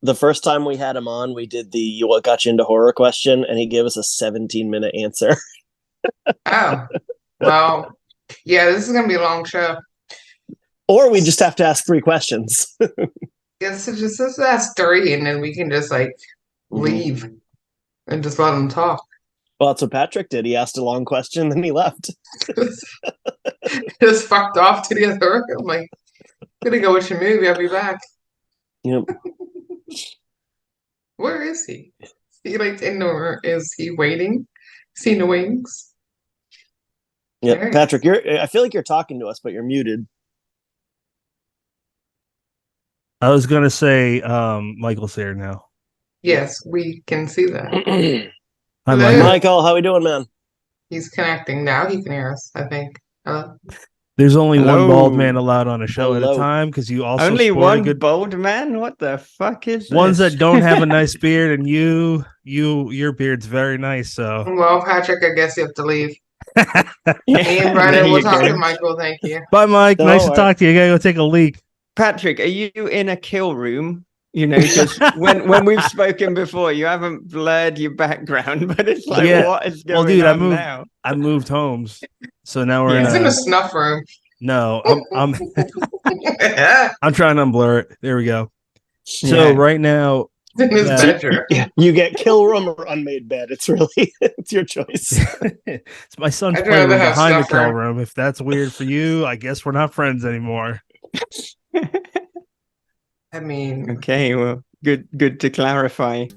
The first time we had him on, we did the what got you into horror question, and he gave us a 17-minute answer. Oh, well, yeah, this is gonna be a long show. Or we just have to ask 3 questions. Yes, so just let's ask three, and then we can just like leave and just let them talk. Well, that's what Patrick did. He asked a long question, then he left. Just fucked off to the other room. Like, gonna go watch a movie. I'll be back. Yep. Where is he? Is he like in the room? Is he waiting? Is he in the wings? Yep. There. Patrick, I feel like you're talking to us, but you're muted. I was gonna say Michael's here now. Yes, we can see that. Hi, Hello. Michael. Michael, how we doing, man? He's connecting now. He can hear us, I think. There's only one Hello. bald man allowed on a show at a Hello. time because you also Only sport a one good bald man? What the fuck is ones this? that don't have a nice beard, and your beard's very nice. So Well, Patrick, I guess you have to leave. Yeah, Me and there Brennan will you talk go. to Michael. Thank you. bye, Mike. No, Nice to I- talk to you. I gotta go take a leak. Patrick, are you in a kill room? You know, because when we've spoken before, you haven't blurred your background, but it's like, Yeah. what is Well, going dude, I on moved- now? I moved homes, so now we're Yeah. He's in in a the snuff room. no. I'm I'm trying to unblur it. There we go. So Yeah. right now, in his Yeah. bedroom. Yeah, you get kill room or unmade bed. It's really it's your choice. it's my son's I'd rather playroom have behind the snuff kill room. room. If that's weird for you, I guess we're not friends anymore. I mean, Okay, well, good to clarify.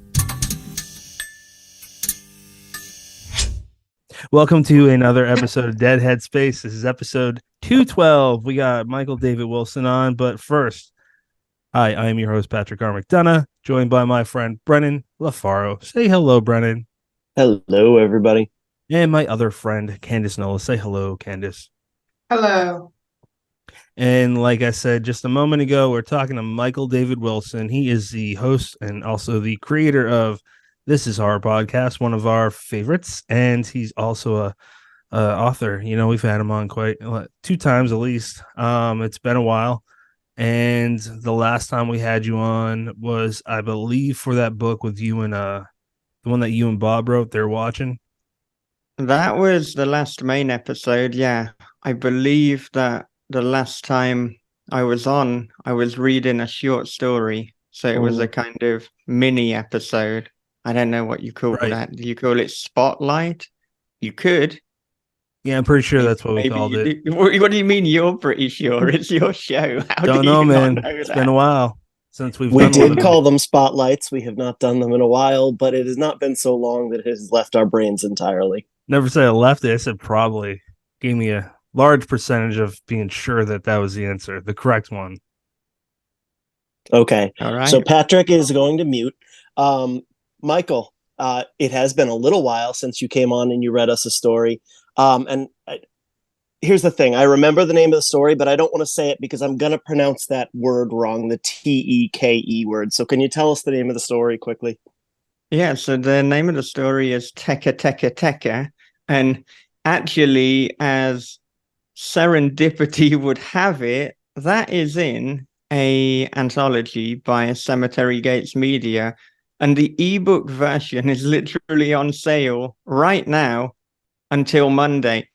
Welcome to another episode of Dead Headspace. This is episode 212. We got Michael David Wilson on, but first, I am your host, Patrick R. McDonough, joined by my friend Brennan LaFaro. Say hello, Brennan. Hello, everybody. And my other friend, Candace Nola. Say hello, Candace. hello. And like I said just a moment ago, we're talking to Michael David Wilson. He is the host and also the creator of This Is Horror Podcast, one of our favorites. And he's also a author. You know, we've had him on quite 2 times at least. It's been a while. And the last time we had you on was, I believe, for that book with you and the one that you and Bob wrote. They're watching. That was the last main episode. Yeah, I believe that the last time I was on, I was reading a short story. So it was a kind of mini episode. I don't know what you call Right. that. Do you call it Spotlight? You could. Yeah, I'm pretty sure that's what we Maybe called you it. do. What do you mean you're pretty sure? It's your show. How Don't do know, you man. not know It's that? been a while since we've We done one of did them. call them spotlights. We have not done them in a while, but it has not been so long that it has left our brains entirely. Never said I left it. I said probably. Gave me a large percentage of being sure that that was the answer, the correct one. Okay. All right. So Patrick is going to mute. Michael, it has been a little while since you came on and you read us a story. Here's the thing. I remember the name of the story, but I don't want to say it because I'm going to pronounce that word wrong, the Teke word. So can you tell us the name of the story quickly? Yeah, so the name of the story is Teka Teka Teka. And actually, as serendipity would have it, that is in a anthology by Cemetery Gates Media. And the ebook version is literally on sale right now until Monday.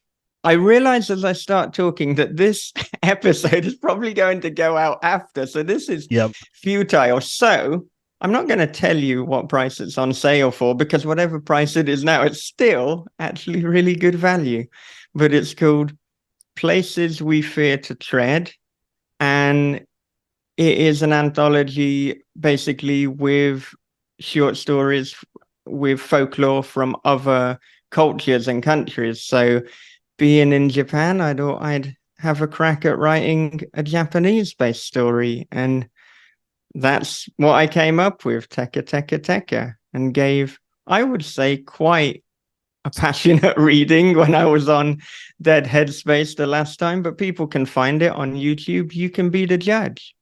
I realize as I start talking that this episode is probably going to go out after. So this is Yep. futile. So I'm not going to tell you what price it's on sale for, because whatever price it is now, it's still actually really good value. But it's called Places We Fear to Tread. And it is an anthology basically with short stories with folklore from other cultures and countries. So being in Japan, I thought I'd have a crack at writing a Japanese-based story. And that's what I came up with, Teka Teka Teka, and gave, I would say, quite a passionate reading when I was on Dead Headspace the last time, but people can find it on YouTube. You can be the judge.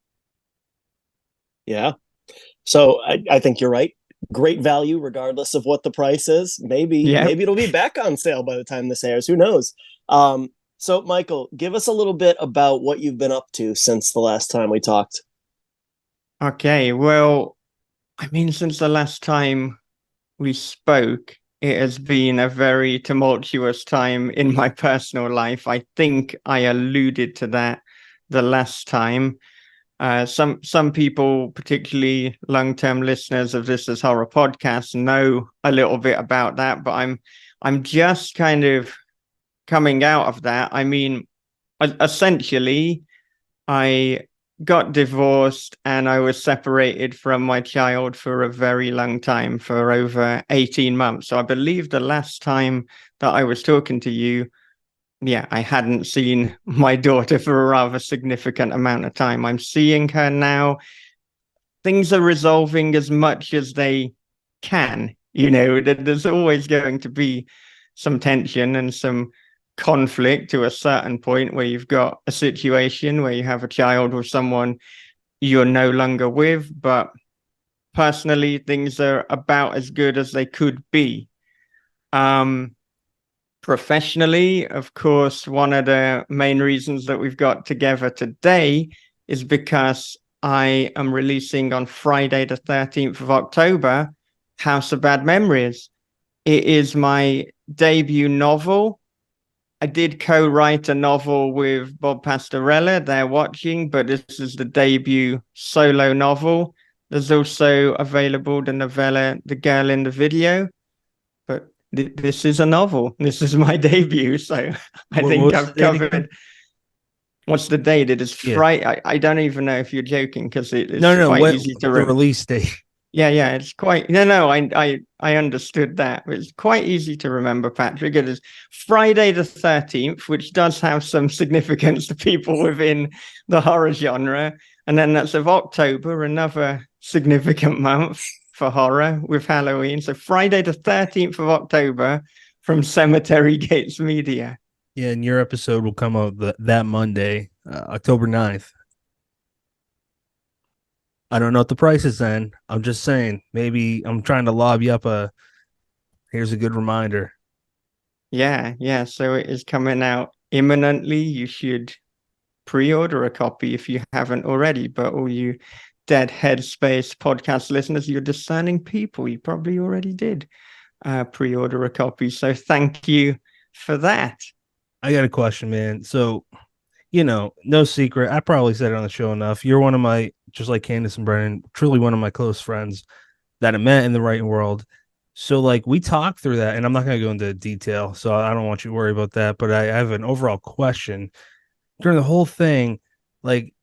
Yeah. So I think you're right. Great value, regardless of what the price is. Maybe it'll be back on sale by the time this airs. Who knows? So Michael, give us a little bit about what you've been up to since the last time we talked. Okay, well, I mean, since the last time we spoke, it has been a very tumultuous time in my personal life. I think I alluded to that the last time. Some people, particularly long-term listeners of This Is Horror podcast, know a little bit about that, but I'm just kind of coming out of that. I mean, essentially, I got divorced and I was separated from my child for a very long time, for over 18 months. So I believe the last time that I was talking to you, yeah, I hadn't seen my daughter for a rather significant amount of time. I'm seeing her now. Things are resolving as much as they can. There's always going to be some tension and some conflict to a certain point where you've got a situation where you have a child with someone you're no longer with. But personally, things are about as good as they could be. Professionally, of course, one of the main reasons that we've got together today is because I am releasing on Friday, the 13th of October, House of Bad Memories. It is my debut novel. I did co-write a novel with Bob Pastorella, They're Watching, but this is the debut solo novel. There's also available the novella The Girl in the Video, but this is a novel. This is my debut, so I think I've covered. What's the date? It is Friday. I don't even know if you're joking because it's quite easy to the release date. Yeah, it's quite I understood that. It's quite easy to remember, Patrick. It is Friday the 13th, which does have some significance to people within the horror genre. And then that's of October, another significant month for horror with Halloween. So Friday the 13th of October from Cemetery Gates Media. Yeah, and your episode will come out that Monday, October 9th. I don't know what the price is then. I'm just saying, maybe I'm trying to lob you up here's a good reminder. Yeah. So it is coming out imminently. You should pre-order a copy if you haven't already. But all you dead Headspace podcast listeners, you're discerning people. You probably already did pre-order a copy. So thank you for that. I got a question, man. So, no secret. I probably said it on the show enough. You're one of my, just like Candace and Brennan, truly one of my close friends that I met in the writing world. So, like, we talked through that, and I'm not going to go into detail, so I don't want you to worry about that. But I have an overall question during the whole thing. Like,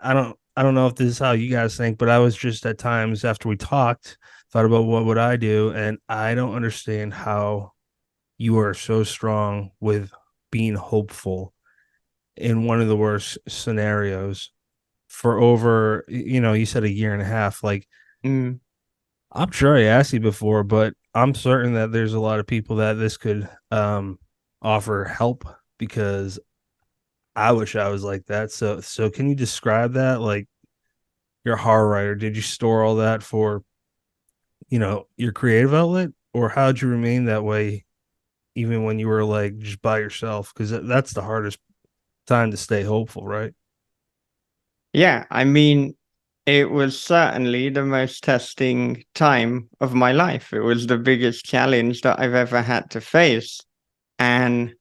I don't know if this is how you guys think, but I was just at times after we talked, thought about what would I do, and I don't understand how you are so strong with being hopeful in one of the worst scenarios for over, you said a year and a half. Like, I'm sure I asked you before, but I'm certain that there's a lot of people that this could offer help, because I wish I was like that. So can you describe that? Like, you're a horror writer. Did you store all that for, your creative outlet, or how'd you remain that way even when you were like just by yourself? Because that's the hardest time to stay hopeful, right? Yeah, I mean, it was certainly the most testing time of my life. It was the biggest challenge that I've ever had to face. And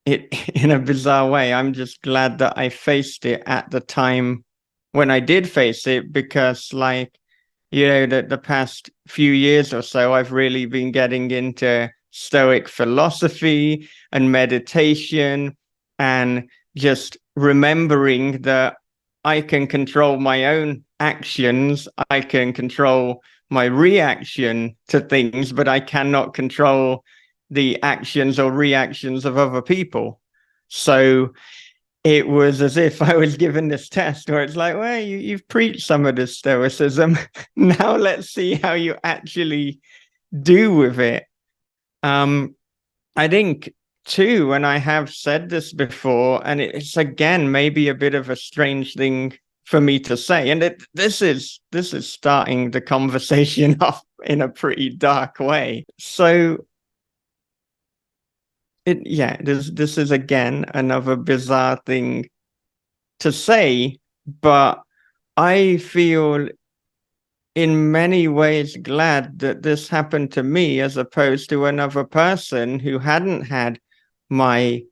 in a bizarre way, I'm just glad that I faced it at the time when I did face it, because the past few years or so, I've really been getting into Stoic philosophy and meditation, and just remembering that I can control my own actions. I can control my reaction to things, but I cannot control the actions or reactions of other people. So it was as if I was given this test where it's like, well, you've preached some of this stoicism. Now let's see how you actually do with it. I think too, and I have said this before, and it's again maybe a bit of a strange thing for me to say, and this is starting the conversation off in a pretty dark way. So this is again another bizarre thing to say, but I feel in many ways glad that this happened to me as opposed to another person who hadn't had my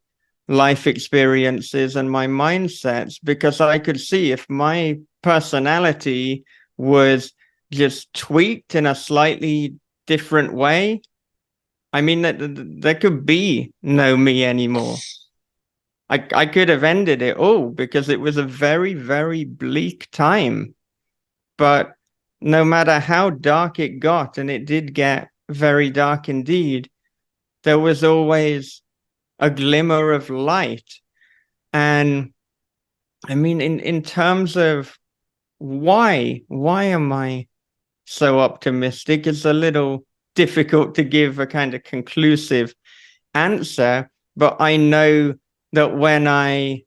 life experiences and my mindsets, because I could see if my personality was just tweaked in a slightly different way, I mean, that there could be no me anymore. I could have ended it all because it was a very, very bleak time. But no matter how dark it got, and it did get very dark indeed, there was always a glimmer of light. And I mean, in terms of why am I so optimistic? It's a little difficult to give a kind of conclusive answer, but I know that when I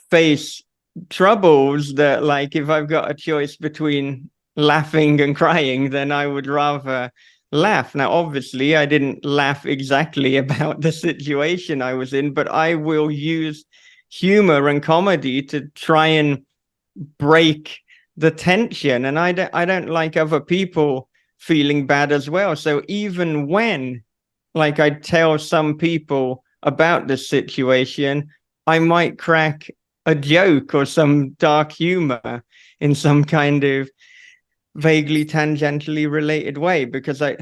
face troubles, that like if I've got a choice between laughing and crying, then I would rather laugh. Now, obviously, I didn't laugh exactly about the situation I was in, but I will use humor and comedy to try and break the tension. And I don't like other people feeling bad as well. So even when, like, I tell some people about the situation, I might crack a joke or some dark humor in some kind of vaguely tangentially related way, because I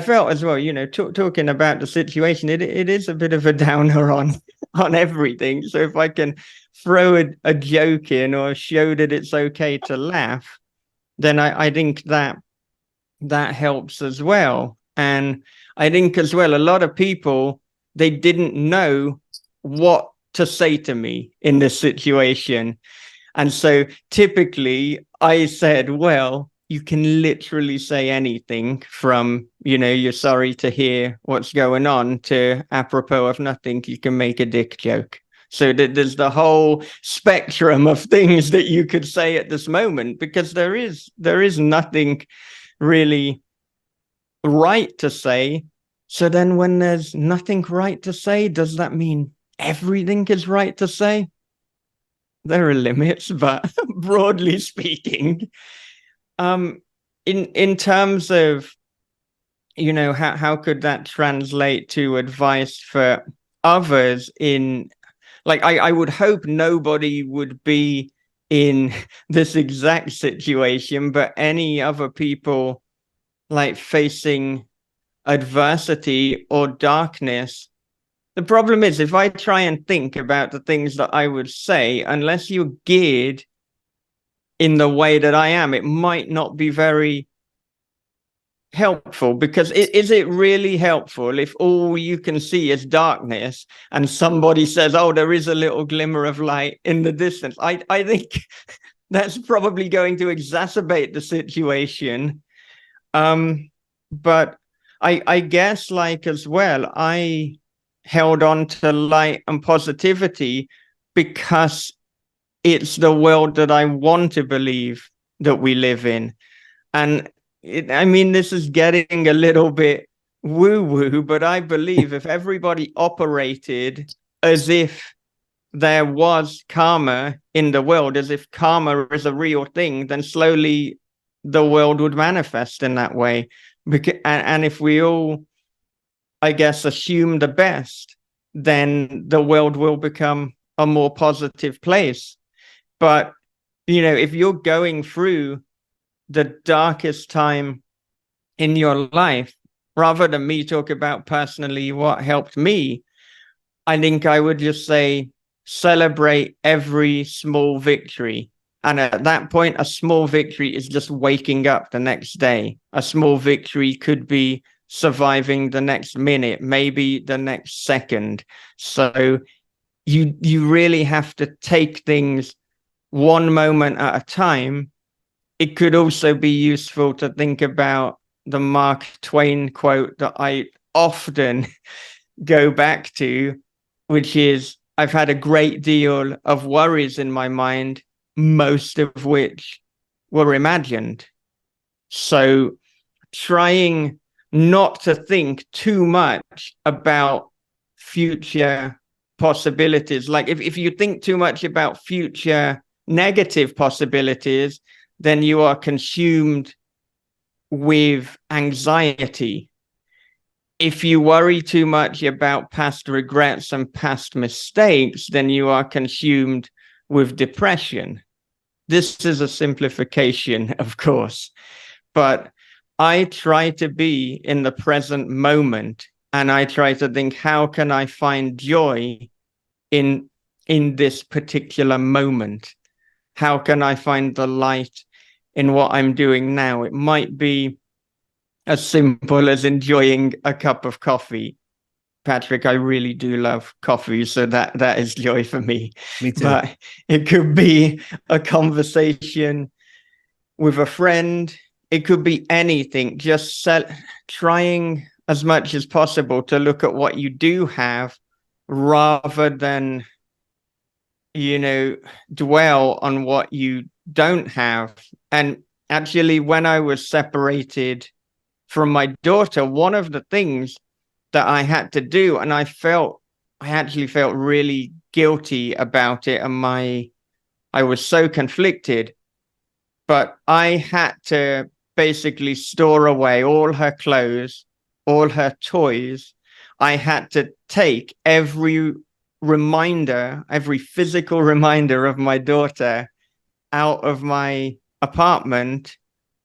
felt as well, you know, talking about the situation, it is a bit of a downer on everything. So if I can throw a joke in or show that it's okay to laugh, then I think that helps as well. And I think as well, a lot of people, they didn't know what to say to me in this situation. And so typically I said, well, you can literally say anything from, you know, you're sorry to hear what's going on, to apropos of nothing, you can make a dick joke. So there's the whole spectrum of things that you could say at this moment, because there is nothing really right to say. So then when there's nothing right to say, does that mean everything is right to say? There are limits, but broadly speaking, in terms of, you know, how could that translate to advice for others in, like, I would hope nobody would be in this exact situation, but any other people like facing adversity or darkness. The problem is, if I try and think about the things that I would say, unless you're geared in the way that I am, it might not be very helpful, because is it really helpful if all you can see is darkness and somebody says, oh, there is a little glimmer of light in the distance? I think that's probably going to exacerbate the situation. But I guess, like, as well, I held on to light and positivity because it's the world that I want to believe that we live in. And I mean, this is getting a little bit woo-woo, but I believe if everybody operated as if there was karma in the world, as if karma is a real thing, then slowly the world would manifest in that way. And if we all, I guess, assume the best, then the world will become a more positive place. But, you know, if you're going through the darkest time in your life, rather than me talk about personally what helped me, I think I would just say, celebrate every small victory. And at that point, a small victory is just waking up the next day. A small victory could be surviving the next minute, maybe the next second. So you really have to take things one moment at a time. It could also be useful to think about the Mark Twain quote that I often go back to, which is, I've had a great deal of worries in my mind, most of which were imagined. So trying not to think too much about future possibilities. Like if you think too much about future negative possibilities, then you are consumed with anxiety. If you worry too much about past regrets and past mistakes, then you are consumed with depression. This is a simplification, of course, but I try to be in the present moment, and I try to think, how can I find joy in this particular moment? How can I find the light in what I'm doing now? It might be as simple as enjoying a cup of coffee. Patrick, I really do love coffee, so that is joy for me. Me too. But it could be a conversation with a friend. It could be anything. Just trying as much as possible to look at what you do have rather than, dwell on what you don't have. And actually, when I was separated from my daughter, one of the things that I had to do, and I actually felt really guilty about it, and I was so conflicted, but I had to basically store away all her clothes, all her toys. I had to take every physical reminder of my daughter out of my apartment,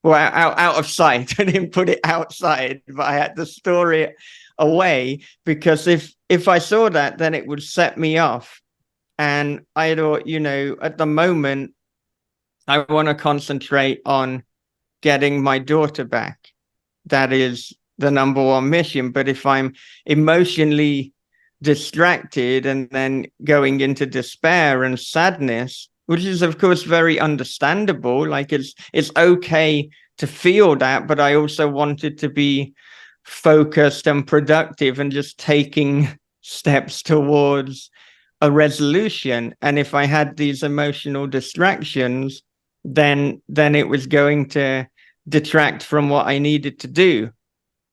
well, out of sight. I didn't put it outside, but I had to store it away, because if I saw that, then it would set me off. And I thought, at the moment, I want to concentrate on getting my daughter back. That is the number one mission. But if I'm emotionally distracted and then going into despair and sadness, which is of course very understandable, like it's okay to feel that, but I also wanted to be focused and productive and just taking steps towards a resolution. And if I had these emotional distractions, then it was going to detract from what I needed to do.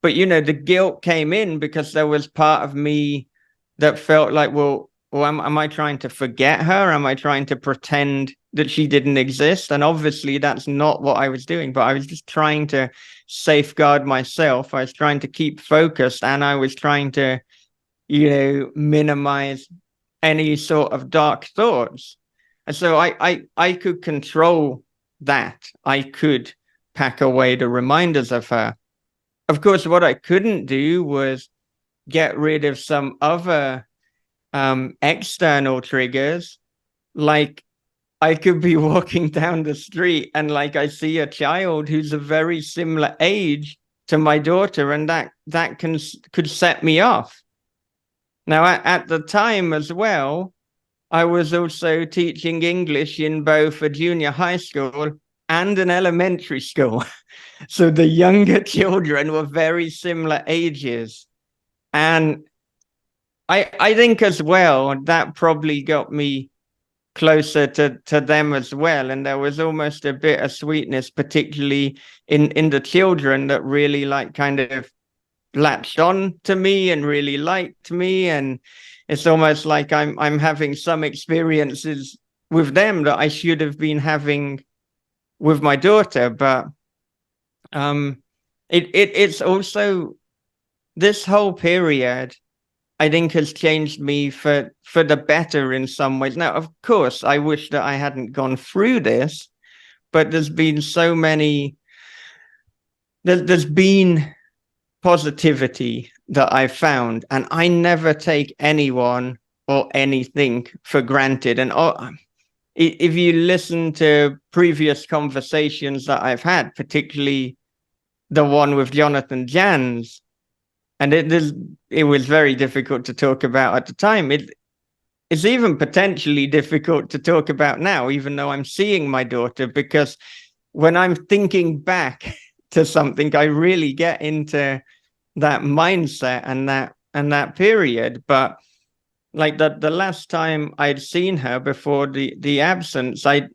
But the guilt came in because there was part of me that felt like, well, am I trying to forget her? Am I trying to pretend that she didn't exist? And obviously that's not what I was doing, but I was just trying to safeguard myself. I was trying to keep focused, and I was trying to, minimize any sort of dark thoughts. And so I could control that. I could pack away the reminders of her. Of course, what I couldn't do was get rid of some other external triggers. Like, I could be walking down the street and like I see a child who's a very similar age to my daughter, and that could set me off. Now, at the time as well, I was also teaching English in both a junior high school and an elementary school. So the younger children were very similar ages. And I think as well, that probably got me closer to them as well. And there was almost a bit of sweetness, particularly in the children, that really like kind of latched on to me and really liked me. And it's almost like I'm having some experiences with them that I should have been having with my daughter. But it's also, this whole period, I think, has changed me for the better in some ways. Now, of course, I wish that I hadn't gone through this, but there's been so many, there's been positivity that I've found, and I never take anyone or anything for granted. And if you listen to previous conversations that I've had, particularly the one with Jonathan Jans, and it was very difficult to talk about at the time. It's even potentially difficult to talk about now, even though I'm seeing my daughter, because when I'm thinking back to something, I really get into that mindset and that period. But like the last time I'd seen her before the absence, I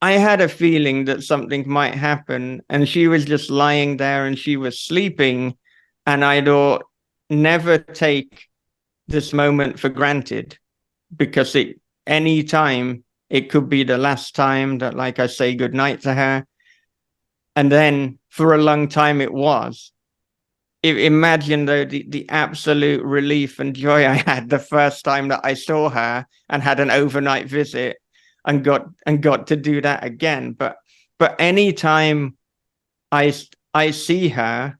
had a feeling that something might happen, and she was just lying there and she was sleeping. And I thought, never take this moment for granted, because any time It could be the last time that, like, I say goodnight to her. And then for a long time it was. Imagine though the absolute relief and joy I had the first time that I saw her and had an overnight visit and got to do that again. But anytime I see her,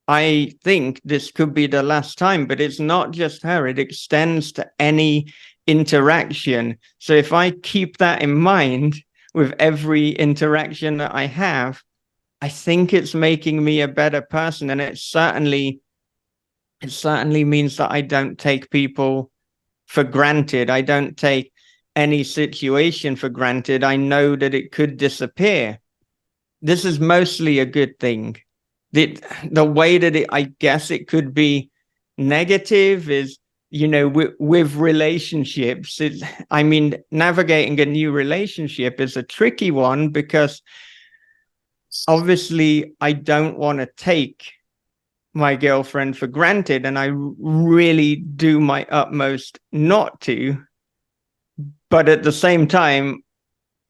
I think this could be the last time. But it's not just her, it extends to any interaction. So if I keep that in mind with every interaction that I have, I think it's making me a better person. And it certainly means that I don't take people for granted. I don't take any situation for granted. I know that it could disappear. This is mostly a good thing. The way that I guess it could be negative is, with relationships. I mean, navigating a new relationship is a tricky one, because obviously I don't want to take my girlfriend for granted, and I really do my utmost not to. But at the same time,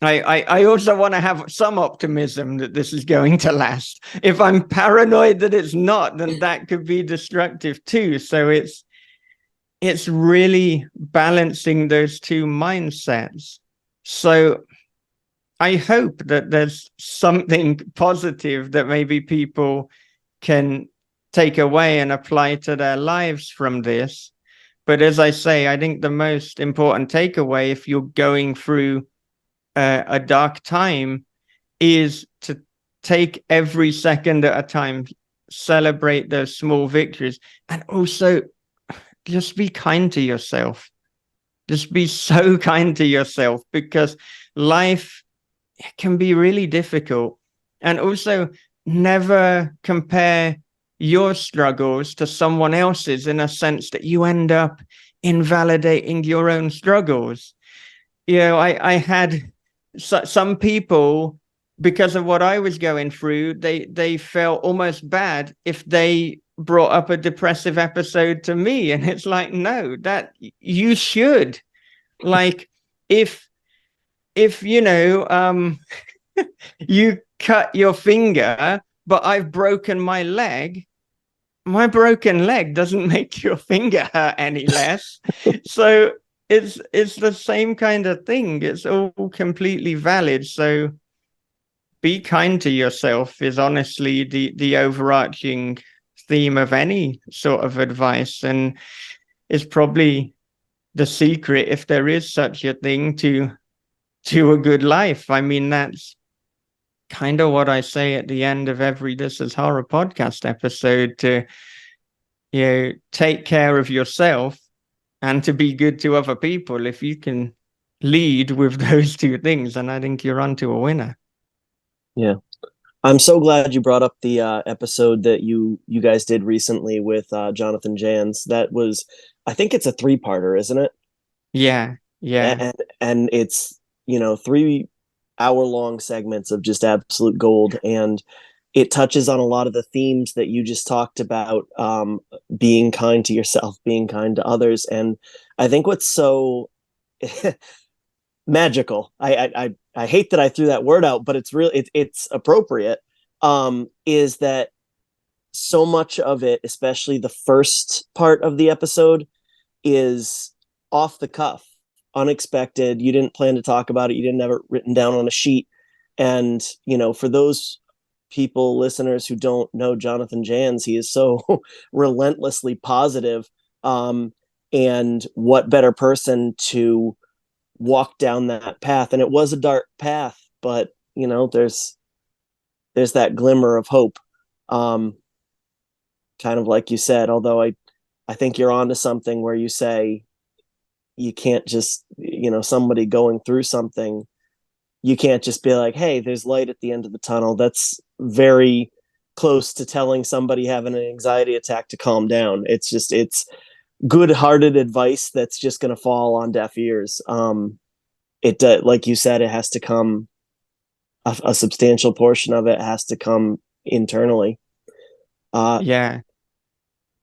I also want to have some optimism that this is going to last. If I'm paranoid that it's not, then that could be destructive too. So it's really balancing those two mindsets. So I hope that there's something positive that maybe people can take away and apply to their lives from this. But as I say, I think the most important takeaway, if you're going through a dark time, is to take every second at a time, celebrate those small victories, and also just be kind to yourself. Just be so kind to yourself, because life can be really difficult. And also, never compare your struggles to someone else's, in a sense that you end up invalidating your own struggles. I had some people, because of what I was going through, they felt almost bad if they brought up a depressive episode to me. And it's like, no, that you should. Like, if you cut your finger, but I've broken my leg doesn't make your finger hurt any less. So it's the same kind of thing. It's all completely valid. So be kind to yourself is honestly the overarching theme of any sort of advice, and is probably the secret, if there is such a thing, to a good life. I mean, that's kind of what I say at the end of every This Is Horror podcast episode, to take care of yourself and to be good to other people. If you can lead with those two things, then I think you're onto a winner. Yeah. I'm so glad you brought up the episode that you guys did recently with Jonathan Jans. That was, I think it's a 3-parter, isn't it? Yeah. And it's 3-hour-long segments of just absolute gold, and it touches on a lot of the themes that you just talked about, being kind to yourself, being kind to others. And I think what's so magical, I hate that I threw that word out, but it's really, it's appropriate, is that so much of it, especially the first part of the episode, is off the cuff, unexpected. You didn't plan to talk about it. You didn't have it written down on a sheet. And, for those people, listeners who don't know Jonathan Jans, he is so relentlessly positive. And what better person to walk down that path? And it was a dark path, but there's that glimmer of hope. Kind of like you said, although I think you're onto something where you say you can't just, somebody going through something, you can't just be like, hey, there's light at the end of the tunnel. That's very close to telling somebody having an anxiety attack to calm down. It's good-hearted advice that's just going to fall on deaf ears. Like you said, it has to come, a substantial portion of it has to come internally. Yeah.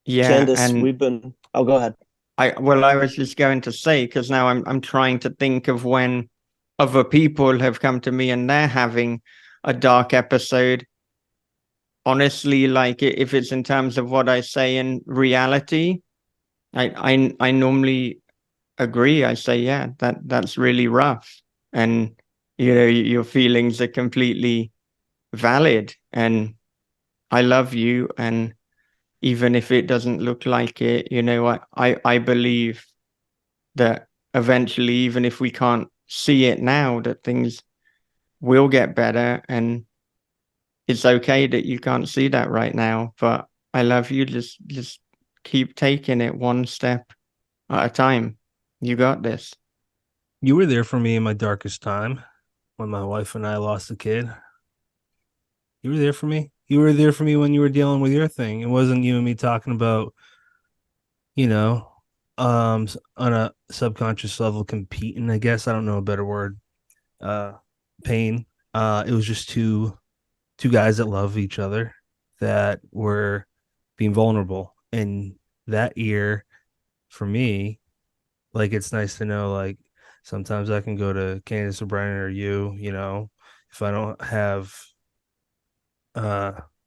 Candace, And go ahead. I was just going to say, because now I'm trying to think of when other people have come to me and they're having a dark episode. Honestly, like if it's in terms of what I say in reality, I normally agree. I say, yeah, that's really rough. And your feelings are completely valid. And I love you. And even if it doesn't look like it, I believe that eventually, even if we can't see it now, that things will get better. And it's okay that you can't see that right now. But I love you. Just keep taking it one step at a time. You got this. You were there for me in my darkest time when my wife and I lost a kid. You were there for me. You were there for me when you were dealing with your thing. It wasn't you and me talking about, you know, on a subconscious level competing, I guess. I don't know a better word. Uh pain. It was just two guys that love each other that were being vulnerable. And that year for me, like it's nice to know like sometimes I can go to Candace or Brian or you, if I don't have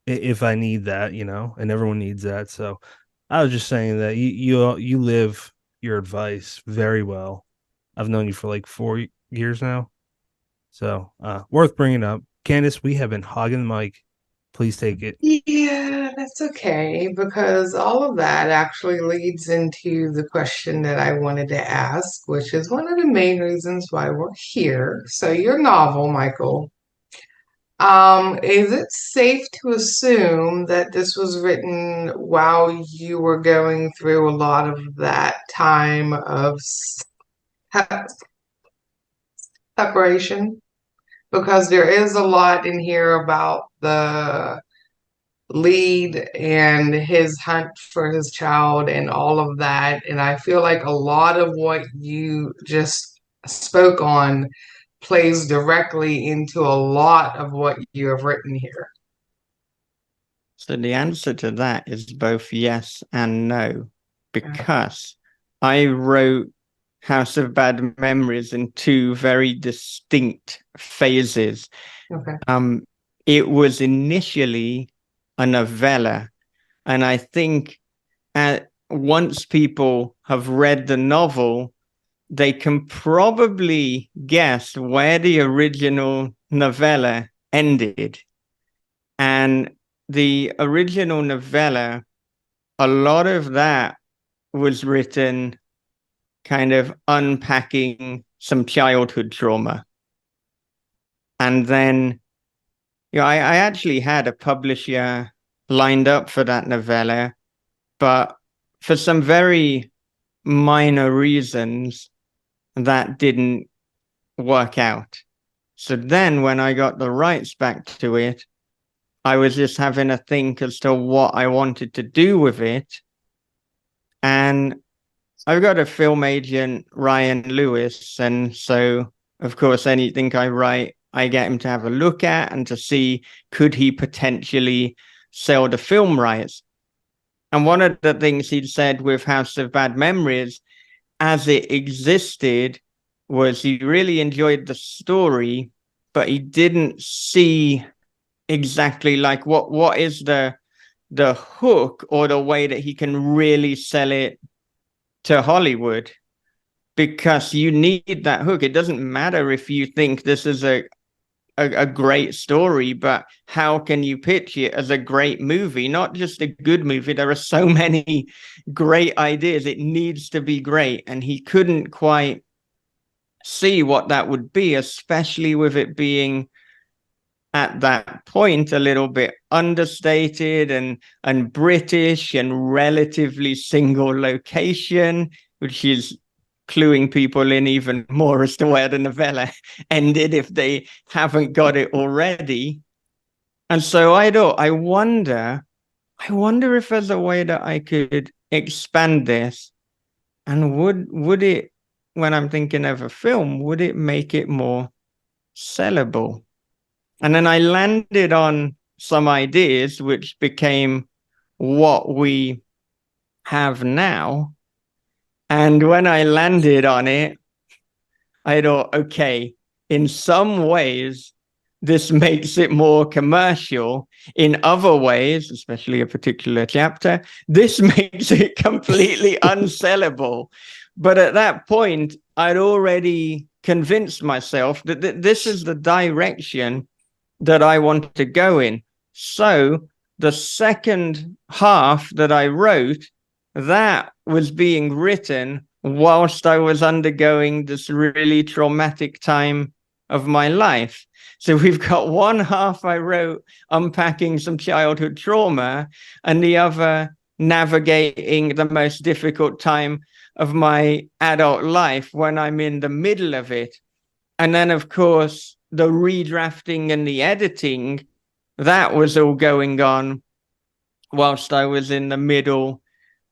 if I need that, and everyone needs that. So I was just saying that you live your advice very well. I've known you for like 4 years now. So worth bringing up. Candace, we have been hogging the mic. Please take it. Yeah, that's okay, because all of that actually leads into the question that I wanted to ask, which is one of the main reasons why we're here. So, your novel, Michael, is it safe to assume that this was written while you were going through a lot of that time of separation? Because there is a lot in here about the lead and his hunt for his child and all of that. And I feel like a lot of what you just spoke on plays directly into a lot of what you have written here. So the answer to that is both yes and no, because I wrote House of Bad Memories in two very distinct phases. Okay. It was initially a novella, and I think once people have read the novel, they can probably guess where the original novella ended. And the original novella, a lot of that was written kind of unpacking some childhood trauma. And then, I actually had a publisher lined up for that novella, but for some very minor reasons, that didn't work out. So then when I got the rights back to it, I was just having a think as to what I wanted to do with it. And I've got a film agent, Ryan Lewis. And so, of course, anything I write, I get him to have a look at and to see, could he potentially sell the film rights? And one of the things he'd said with House of Bad Memories, as it existed, was he really enjoyed the story, but he didn't see exactly like what is the hook or the way that he can really sell it to Hollywood, because you need that hook. It doesn't matter if you think this is a great story, but how can you pitch it as a great movie? Not just a good movie. There are so many great ideas. It needs to be great. And he couldn't quite see what that would be, especially with it being at that point a little bit understated and British and relatively single location, which is cluing people in even more as to where the novella ended if they haven't got it already. And so I thought, I wonder if there's a way that I could expand this, and would it, when I'm thinking of a film, would it make it more sellable? And then I landed on some ideas, which became what we have now. And when I landed on it, I thought, okay, in some ways, this makes it more commercial. In other ways, especially a particular chapter, this makes it completely unsellable. But at that point, I'd already convinced myself that this is the direction that I want to go in. So the second half that I wrote, that was being written whilst I was undergoing this really traumatic time of my life. So we've got one half I wrote unpacking some childhood trauma, and the other navigating the most difficult time of my adult life when I'm in the middle of it. And then, of course, the redrafting and the editing, that was all going on whilst I was in the middle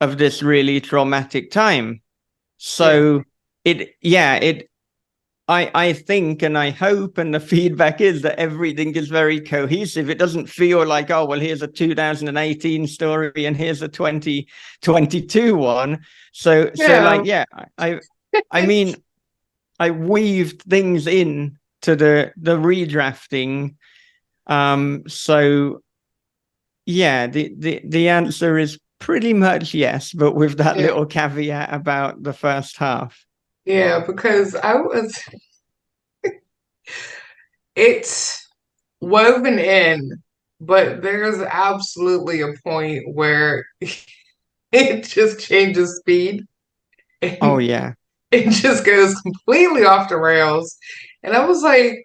of this really traumatic time. So I think and I hope, and the feedback is that everything is very cohesive. It doesn't feel like, oh, well, here's a 2018 story and here's a 2022 one. So like, yeah, I mean, I weaved things in to the redrafting. So yeah, the answer is pretty much yes, but with that little caveat about the first half. Yeah, because it's woven in, but there's absolutely a point where it just changes speed Oh and yeah. it just goes completely off the rails. And I was like,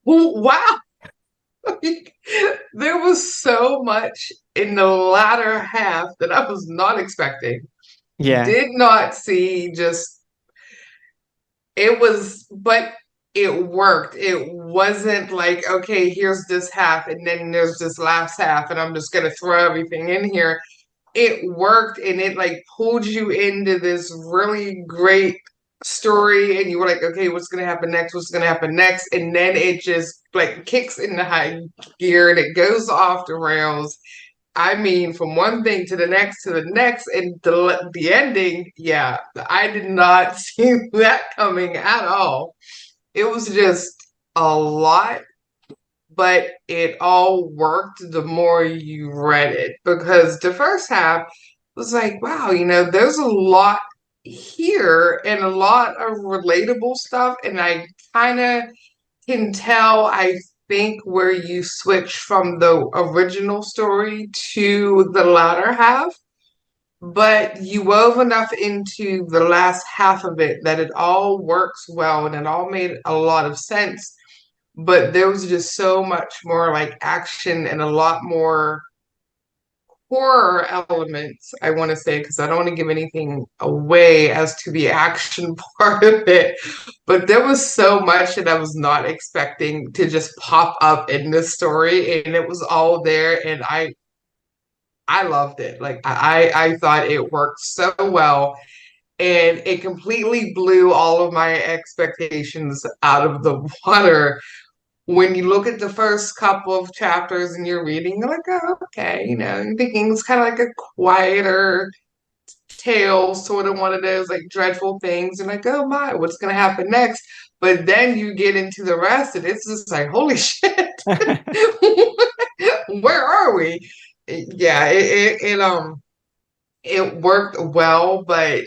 wow, there was so much in the latter half that I was not expecting. Yeah. Did not see just but it worked. It wasn't like, okay, here's this half and then there's this last half and I'm just gonna throw everything in here. It worked and it like pulled you into this really great story and you were like, okay, what's gonna happen next? What's gonna happen next? And then it just like kicks into high gear and it goes off the rails. I mean, from one thing to the next, and the ending, yeah, I did not see that coming at all. It was just a lot, but it all worked the more you read it because the first half was like, wow, there's a lot here and a lot of relatable stuff, and I kind of can tell, I think, where you switch from the original story to the latter half, but you wove enough into the last half of it that it all works well and it all made a lot of sense. But there was just so much more like action and a lot more horror elements, I want to say, because I don't want to give anything away as to the action part of it. But there was so much that I was not expecting to just pop up in this story, and it was all there, and I loved it. Like I thought it worked so well, and it completely blew all of my expectations out of the water when you look at the first couple of chapters and you're reading, you're like, oh, okay, you're thinking it's kind of like a quieter tale, sort of one of those like dreadful things, and like, oh my, what's gonna happen next? But then you get into the rest, and it's just like, holy shit, where are we? Yeah, it worked well, but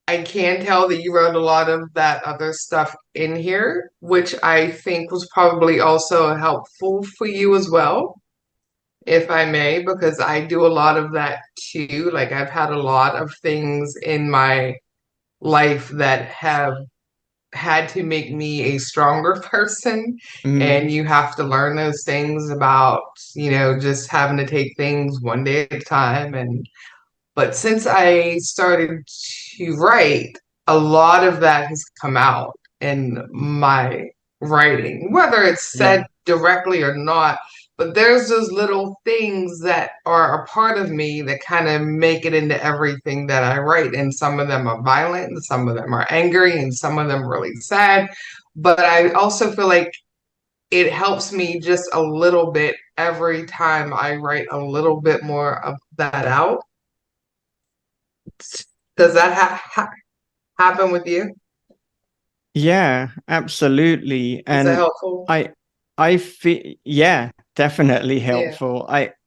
I can tell that you wrote a lot of that other stuff in here, which I think was probably also helpful for you as well, if I may, because I do a lot of that too. Like I've had a lot of things in my life that have had to make me a stronger person. Mm. And you have to learn those things about, just having to take things one day at a time. But since I started to write, a lot of that has come out in my writing, whether it's Yeah. said directly or not. But there's those little things that are a part of me that kind of make it into everything that I write. And some of them are violent, and some of them are angry, and some of them really sad. But I also feel like it helps me just a little bit every time I write a little bit more of that out. Does that happen with you? Yeah, absolutely. Is that And helpful? I I feel, yeah, definitely Yeah. helpful.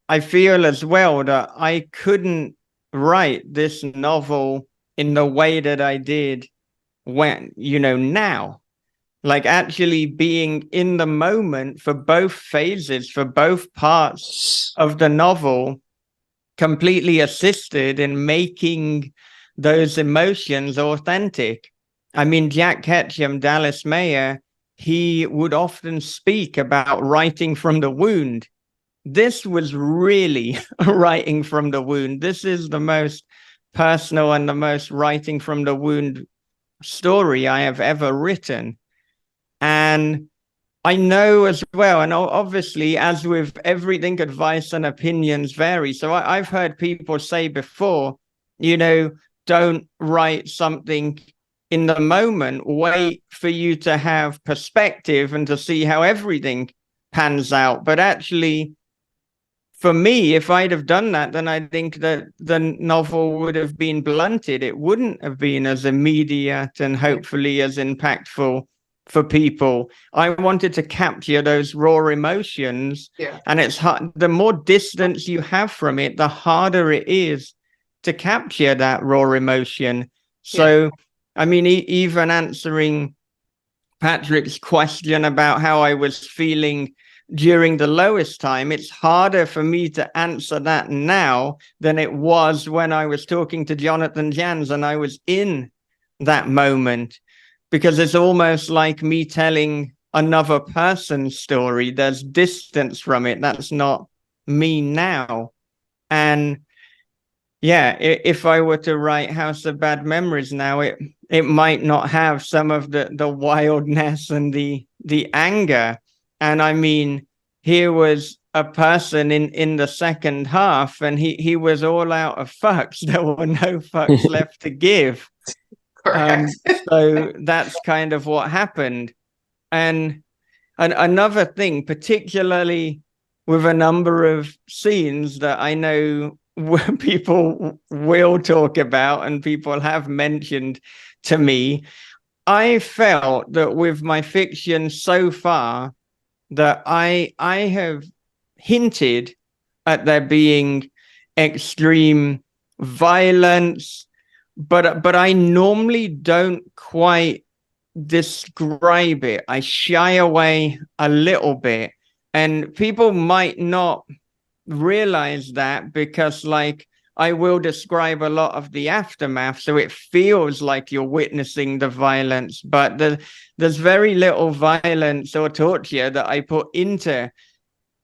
I feel as well that I couldn't write this novel in the way that I did when, now. Like actually being in the moment for both phases, for both parts of the novel, completely assisted in making those emotions authentic. I mean, Jack Ketchum, Dallas Mayer, he would often speak about writing from the wound. This was really writing from the wound. This is the most personal and the most writing from the wound story I have ever written. And I know as well, and obviously, as with everything, advice and opinions vary. So I've heard people say before, you know, don't write something in the moment, wait for you to have perspective and to see how everything pans out. But actually, for me, if I'd have done that, then I think that the novel would have been blunted. It wouldn't have been as immediate and hopefully as impactful for people. I wanted to capture those raw emotions, Yeah. and it's hard. The more distance you have from it, the harder it is to capture that raw emotion. Yeah. So, I mean, even answering Patrick's question about how I was feeling during the lowest time, it's harder for me to answer that now than it was when I was talking to Jonathan Jans and I was in that moment, because it's almost like me telling another person's story. There's distance from it. That's not me now. And yeah, if I were to write House of Bad Memories now, it might not have some of the wildness and the anger. And I mean, here was a person in the second half, and he was all out of fucks. There were no fucks left to give. Correct. So that's kind of what happened. And another thing, particularly with a number of scenes that I know people will talk about and people have mentioned to me, I felt that with my fiction so far that I have hinted at there being extreme violence, but I normally don't quite describe it. I shy away a little bit, and people might not realize that because, like, I will describe a lot of the aftermath, so it feels like you're witnessing the violence, but there's very little violence or torture that I put into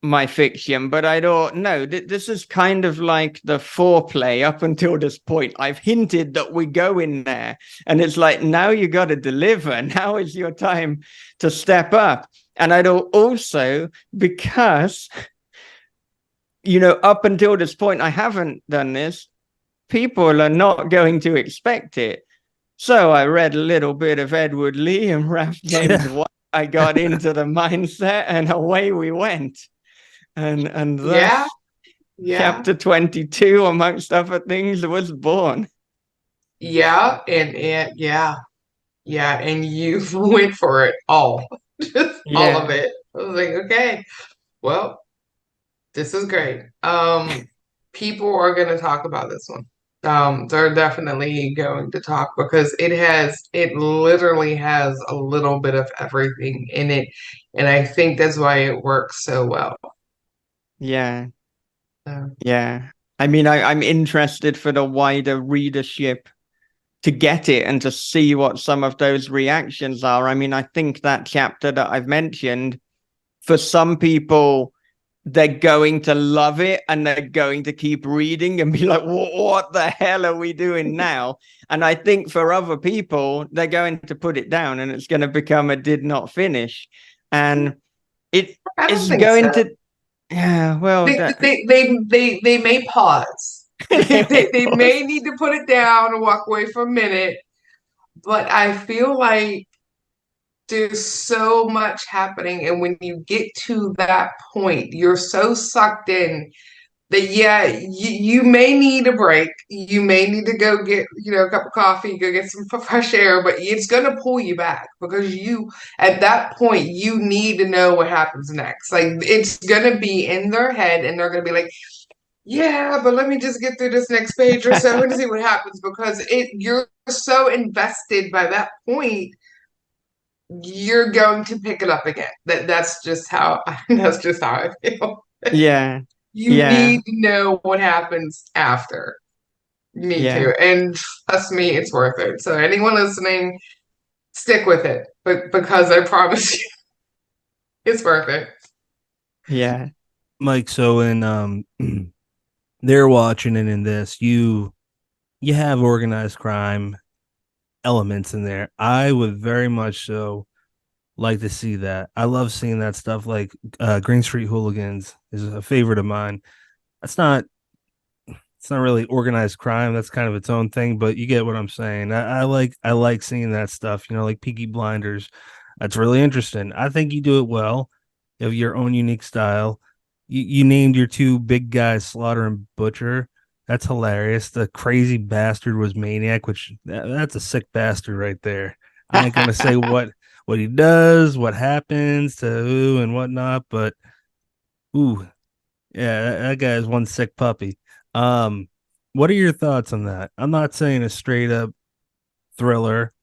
my fiction. But I don't know. This is kind of like the foreplay up until this point. I've hinted that we go in there, and it's like, now you got to deliver. Now is your time to step up. And I don't also, because, up until this point, I haven't done this, people are not going to expect it. So I read a little bit of Edward Lee and Ralph James White. I got into the mindset, and away we went. And Yeah. thus Yeah. chapter 22, amongst other things, was born. Yeah. And yeah. Yeah. And you went for it all. Just all of Yeah. it. I was like, okay, well, this is great. People are gonna talk about this one. They're definitely going to talk because it literally has a little bit of everything in it. And I think that's why it works so well. Yeah. So, Yeah. I mean, I'm interested for the wider readership to get it and to see what some of those reactions are. I mean, I think that chapter that I've mentioned, for some people, they're going to love it and they're going to keep reading and be like, what the hell are we doing now? And I think for other people, they're going to put it down and it's going to become a did not finish. And it I don't is think going so. to, yeah, well, They may pause. They may need to put it down and walk away for a minute, but I feel like there's so much happening, and when you get to that point, you're so sucked in that you may need a break. You may need to go get, a cup of coffee, go get some fresh air, but it's going to pull you back because at that point, you need to know what happens next. Like it's going to be in their head and they're going to be like, yeah, but let me just get through this next page or so and see what happens because you're so invested by that point, you're going to pick it up again. That's just how that's just how I feel. Yeah. You Yeah. need to know what happens after. You need Yeah. to. And trust me, it's worth it. So anyone listening, stick with it. But because I promise you, it's worth it. Yeah. Mike, so in they're watching it in this, you have organized crime elements in there. I would very much so like to see that. I love seeing that stuff. Like Green Street Hooligans is a favorite of mine. That's not it's not really organized crime. That's kind of its own thing, but you get what I'm saying. I like seeing that stuff, like Peaky Blinders. That's really interesting. I think you do it well. You have your own unique style. You named your two big guys Slaughter and Butcher. That's hilarious. The crazy bastard was Maniac, which that's a sick bastard right there. I ain't gonna say what he does, what happens to who and whatnot, but ooh, yeah, that guy is one sick puppy. Um, what are your thoughts on that? I'm not saying a straight up thriller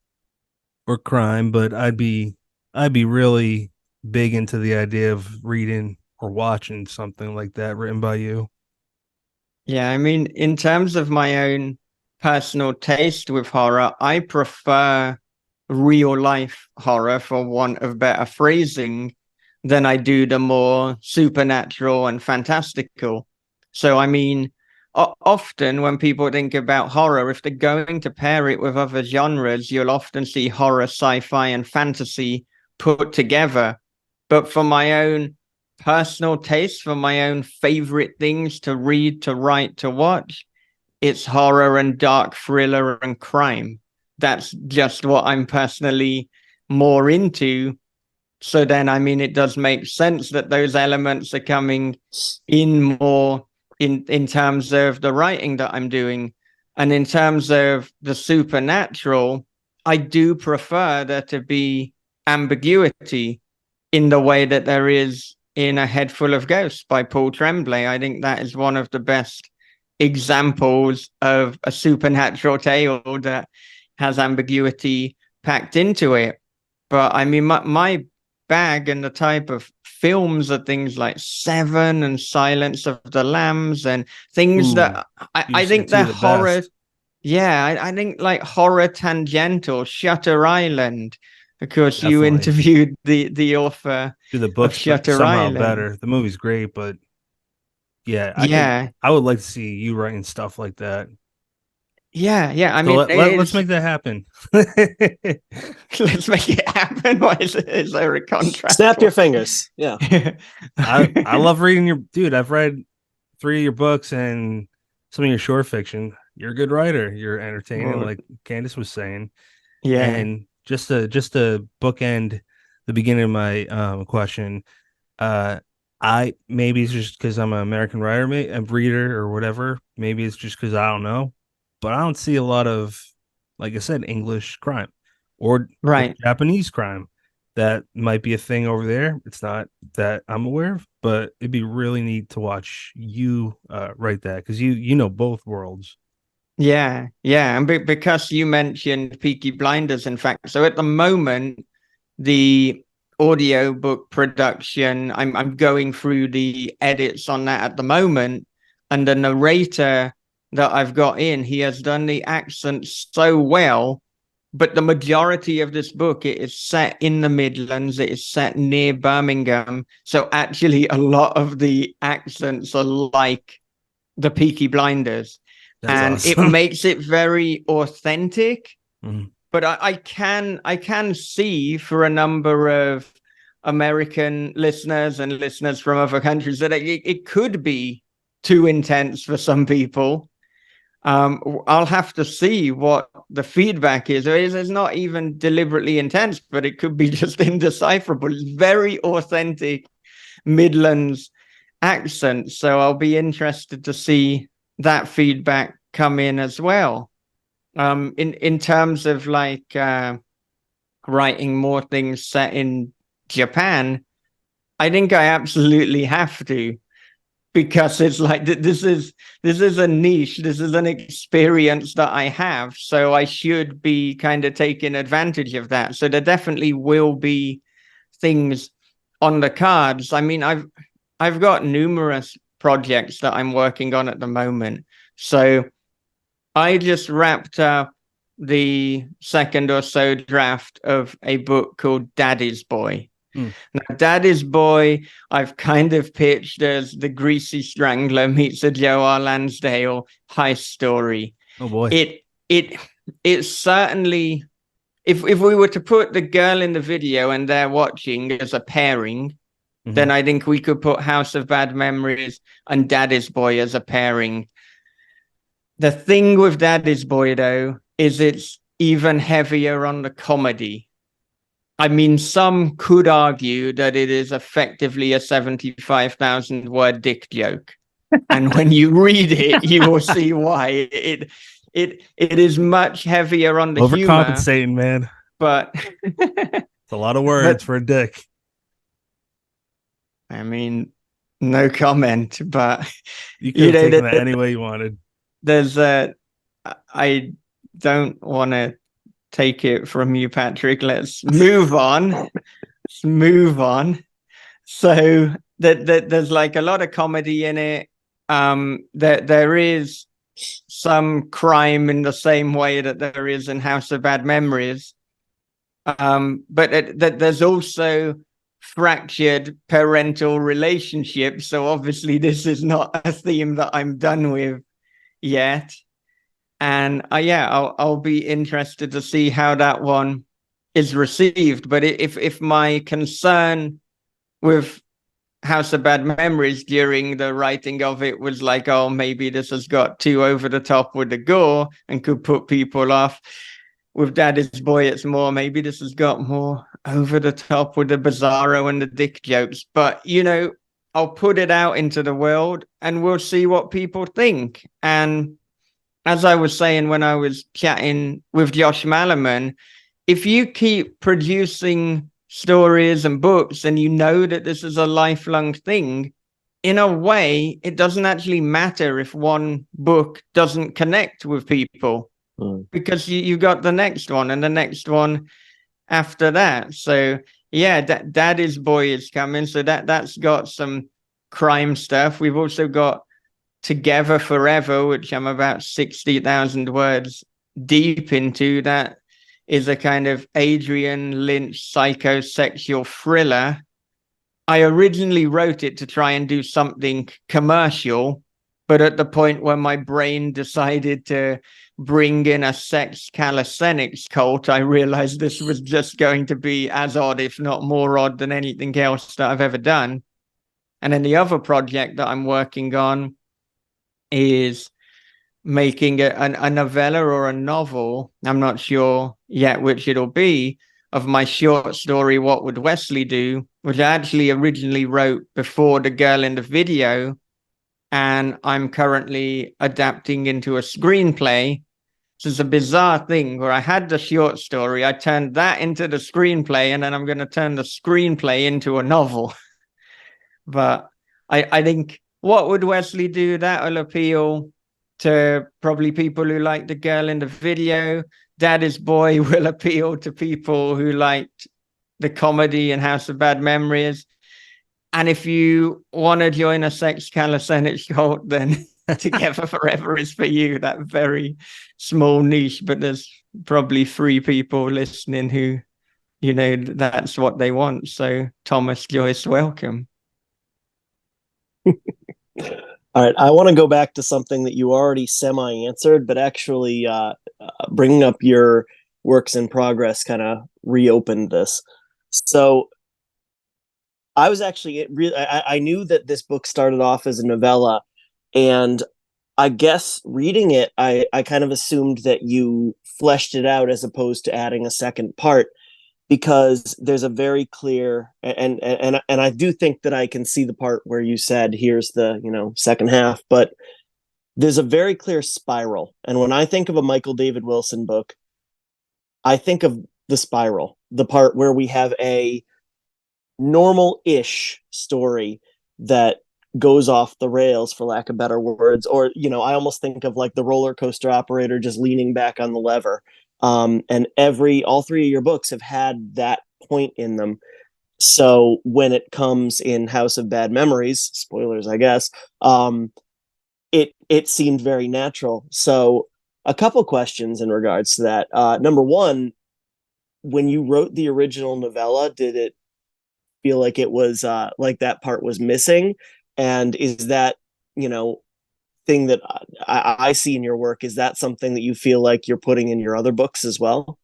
or crime, but I'd be really big into the idea of reading or watching something like that written by you. Yeah, I mean, in terms of my own personal taste with horror, I prefer real life horror, for want of better phrasing, than I do the more supernatural and fantastical. So, I mean, often when people think about horror, if they're going to pair it with other genres, you'll often see horror, sci-fi, and fantasy put together. But for my own personal taste, for my own favorite things to read, to write, to watch, it's horror and dark thriller and crime. That's just what I'm personally more into. So then, I mean, it does make sense that those elements are coming in more in terms of the writing that I'm doing. And in terms of the supernatural, I do prefer there to be ambiguity in the way that there is in A Head Full of Ghosts by Paul Tremblay. I think that is one of the best examples of a supernatural tale that has ambiguity packed into it. But I mean, my bag and the type of films are things like Seven and Silence of the Lambs and things Ooh, that I you said think two they're of the horror. best. Yeah, I think like horror tangential, Shutter Island. Of course, you Definitely. interviewed the author Do the of books Shutter somehow Island. better. The movie's great, but yeah, Yeah, I would like to see you writing stuff like that. yeah. I So mean, let's it's make that happen. let's make it happen. Why is there a contract? Snap your fingers. Yeah. I love reading your dude. I've read 3 of your books and some of your short fiction. You're a good writer. You're entertaining, Well, like Candace was saying. yeah, And just to bookend the beginning of my question, uh, I maybe it's just because I'm an American writer, a reader or whatever. Maybe it's just because I don't know, but I don't see a lot of, like I said, English crime or right. Japanese crime. That might be a thing over there. It's not that I'm aware of, but it'd be really neat to watch you write that because you know both worlds. Yeah, and because you mentioned Peaky Blinders, in fact, so at the moment, the audiobook production, I'm going through the edits on that at the moment, and the narrator that I've got in, he has done the accent so well, but the majority of this book, it is set in the Midlands, it is set near Birmingham, so actually a lot of the accents are like the Peaky Blinders, That's and it awesome. makes it very authentic. Mhm. But I can see for a number of American listeners and listeners from other countries that it could be too intense for some people. I'll have to see what the feedback is. It's not even deliberately intense, but it could be just indecipherable. It's very authentic Midlands accent. So I'll be interested to see that feedback come in as well. In terms of like writing more things set in Japan, I think I absolutely have to, because it's like this is a niche, this is an experience that I have, so I should be kind of taking advantage of that. So there definitely will be things on the cards. I mean, I've got numerous projects that I'm working on at the moment. So I just wrapped up the second or so draft of a book called Daddy's Boy. Now, Daddy's Boy, I've kind of pitched as the Greasy Strangler meets a Joe R. Lansdale heist story. Oh boy. It's certainly, if we were to put the girl in the video and they're watching as a pairing, then I think we could put House of Bad Memories and Daddy's Boy as a pairing. The thing with Daddy's Boy, though, is it's even heavier on the comedy. I mean, some could argue that it is effectively a 75,000 word dick joke. And when you read it, you will see why. It is much heavier on the humor. Overcompensating, man. But it's a lot of words for a dick. I mean, no comment, but you could have taken that any way you wanted. There's I don't want to take it from you, Patrick. Let's move on. Let's move on. So there's like a lot of comedy in it. There is some crime in the same way that there is in House of Bad Memories. But there's also fractured parental relationships. So obviously this is not a theme that I'm done with yet. And I'll be interested to see how that one is received. But if my concern with House of Bad Memories during the writing of it was like, oh, maybe this has got too over the top with the gore and could put people off, with Daddy's Boy, it's more, maybe this has got more over the top with the bizarro and the dick jokes. But, you know, I'll put it out into the world and we'll see what people think. And as I was saying when I was chatting with Josh Malaman, if you keep producing stories and books and you know that this is a lifelong thing, in a way, it doesn't actually matter if one book doesn't connect with people, because you got the next one and the next one after that. So yeah, Daddy's Boy is coming. So that's got some crime stuff. We've also got Together Forever, which I'm about 60,000 words deep into. That is a kind of Adrian Lynch psychosexual thriller. I originally wrote it to try and do something commercial, but at the point where my brain decided to bring in a sex calisthenics cult, I realized this was just going to be as odd, if not more odd, than anything else that I've ever done. And then the other project that I'm working on is making a novella or a novel, I'm not sure yet which it'll be, of my short story, What Would Wesley Do?, which I actually originally wrote before the girl in the video, and I'm currently adapting into a screenplay. So it's a bizarre thing where I had the short story, I turned that into the screenplay, and then I'm going to turn the screenplay into a novel. But I think What Would Wesley Do? That'll appeal to probably people who like the girl in the video. Daddy's Boy will appeal to people who liked the comedy and House of Bad Memories. And if you want to join a sex calisthenics cult, then Together Forever is for you. That very small niche, but there's probably 3 people listening who, you know, that's what they want. So Thomas Joyce, welcome. All right, I want to go back to something that you already semi-answered, but actually bringing up your works in progress kind of reopened this. So I was actually I knew that this book started off as a novella, and I guess reading it, I kind of assumed that you fleshed it out as opposed to adding a second part. because there's a very clear, and I do think that I can see the part where you said here's the, second half, but there's a very clear spiral. And when I think of a Michael David Wilson book, I think of the spiral, the part where we have a normal-ish story that goes off the rails, for lack of better words, or I almost think of like the roller coaster operator just leaning back on the lever. And all three of your books have had that point in them. So when it comes in House of Bad Memories, spoilers, I guess, it seemed very natural. So a couple questions in regards to that. Number one, when you wrote the original novella, did it feel like it was like that part was missing? And is that, thing that I see in your work, is that something that you feel like you're putting in your other books as well?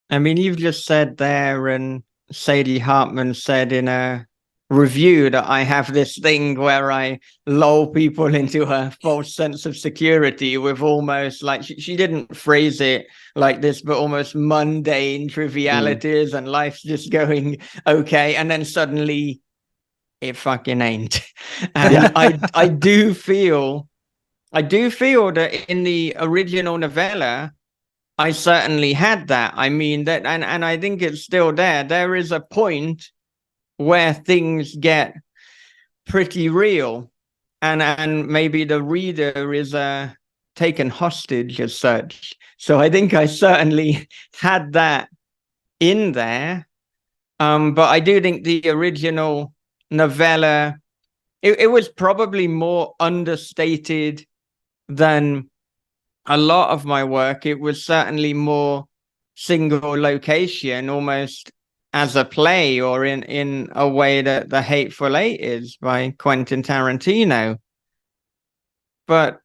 I mean, you've just said there, and Sadie Hartman said in a review that I have this thing where I lull people into a false sense of security with almost like she didn't phrase it like this, but almost mundane trivialities, and life's just going okay, and then suddenly it fucking ain't. And Yeah. I do feel that in the original novella I certainly had that. I mean that, and I think it's still there. There is a point where things get pretty real, and maybe the reader is taken hostage as such. So I think I certainly had that in there. But I do think the original novella, it was probably more understated than a lot of my work. It was certainly more single location, almost as a play, or in a way that The Hateful Eight is by Quentin Tarantino. But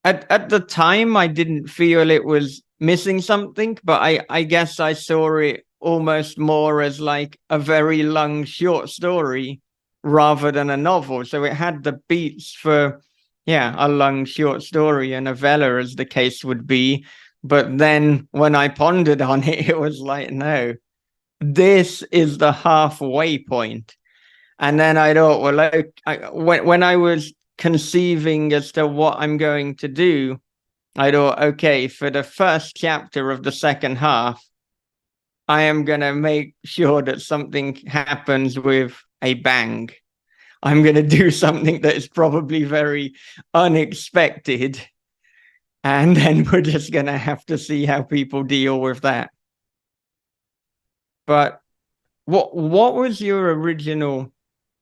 at the time, I didn't feel it was missing something, but I guess I saw it almost more as like a very long short story rather than a novel. So it had the beats for, yeah, a long short story, a novella, as the case would be. But then when I pondered on it, it was like, no, this is the halfway point. And then I thought, well, when I was conceiving as to what I'm going to do, I thought, okay, for the first chapter of the second half, I am going to make sure that something happens with a bang. I'm going to do something that is probably very unexpected. And then we're just going to have to see how people deal with that. But what was your original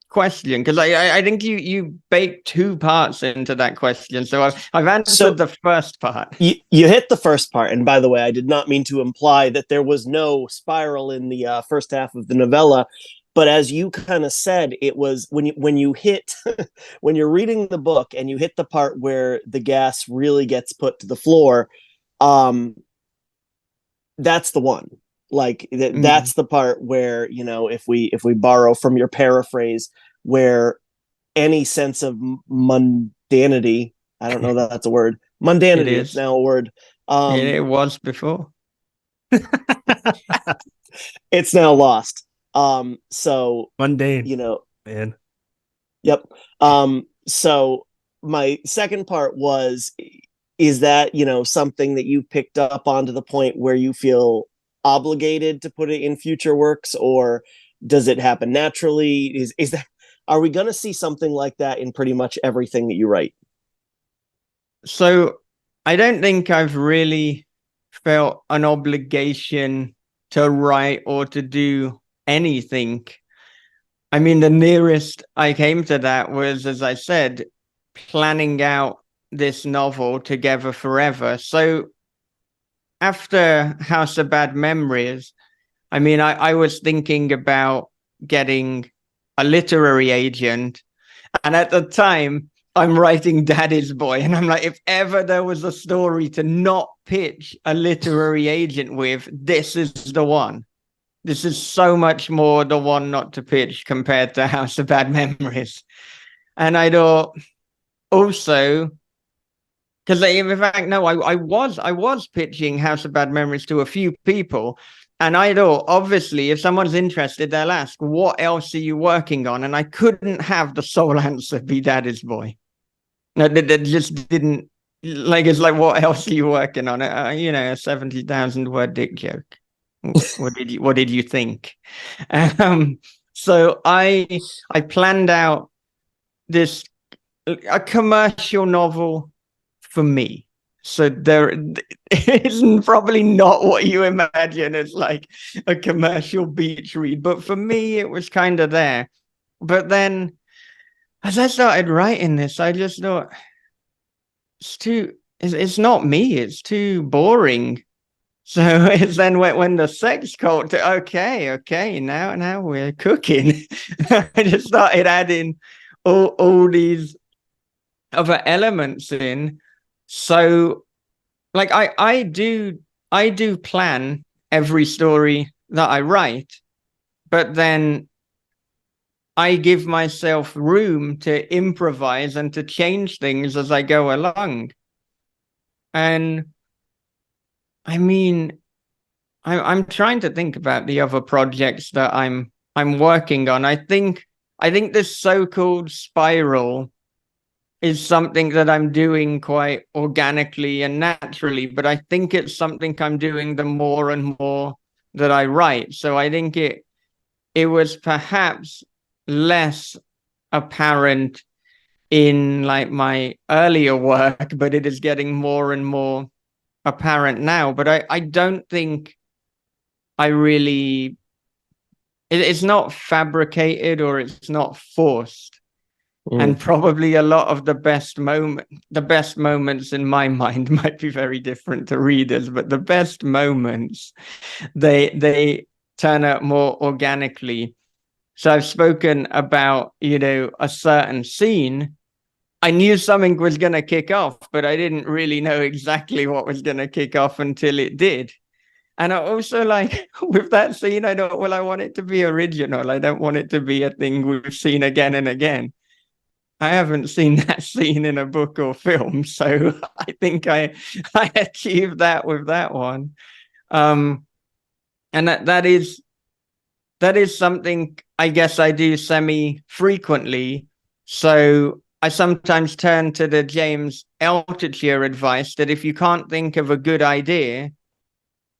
question? Because I think you baked two parts into that question. So I've answered the first part. You hit the first part. And by the way, I did not mean to imply that there was no spiral in the first half of the novella. But as you kind of said, it was when you hit when you're reading the book and you hit the part where the gas really gets put to the floor, that's the one. Like that's the part where, if we borrow from your paraphrase, where any sense of mundanity, I don't know that that's a word. Mundanity is now a word. It was before. It's now lost. So mundane, man. Yep. So my second part was, is that, something that you picked up on to the point where you feel obligated to put it in future works, or does it happen naturally? Is that, are we going to see something like that in pretty much everything that you write? So I don't think I've really felt an obligation to write or to do anything. I mean, the nearest I came to that was, as I said, planning out this novel Together Forever. So after House of Bad Memories, I mean, I was thinking about getting a literary agent. And at the time, I'm writing Daddy's Boy. And I'm like, if ever there was a story to not pitch a literary agent with, this is the one. This is so much more the one not to pitch compared to House of Bad Memories. And I thought also, because in fact, no, I was pitching House of Bad Memories to a few people, And I thought, obviously, if someone's interested, they'll ask, what else are you working on? And I couldn't have the sole answer be Daddy's Boy. No, that just didn't, like, it's like, what else are you working on? A 70,000 word dick joke. What did you think? So I planned out a commercial novel for me. So there isn't probably not what you imagine as like a commercial beach read, but for me it was kind of there. But then as I started writing this, I just thought it's not me, it's too boring. So it's then when the sex cult, okay, now we're cooking. I just started adding all these other elements in. So like I do plan every story that I write, but then I give myself room to improvise and to change things as I go along. And I mean, I'm trying to think about the other projects that I'm working on. I think this so-called spiral is something that I'm doing quite organically and naturally, but I think it's something I'm doing the more and more that I write. So I think it was perhaps less apparent in like my earlier work, but it is getting more and more apparent now. But I don't think I really it's not fabricated or it's not forced. And probably a lot of the best moments in my mind might be very different to readers, but the best moments they turn out more organically. So I've spoken about, a certain scene. I knew something was going to kick off, but I didn't really know exactly what was going to kick off until it did. And I also like with that scene, I want it to be original. I don't want it to be a thing we've seen again and again. I haven't seen that scene in a book or film, so I think I achieved that with that one. And that is something I guess I do semi-frequently. So I sometimes turn to the James Altucher advice that if you can't think of a good idea,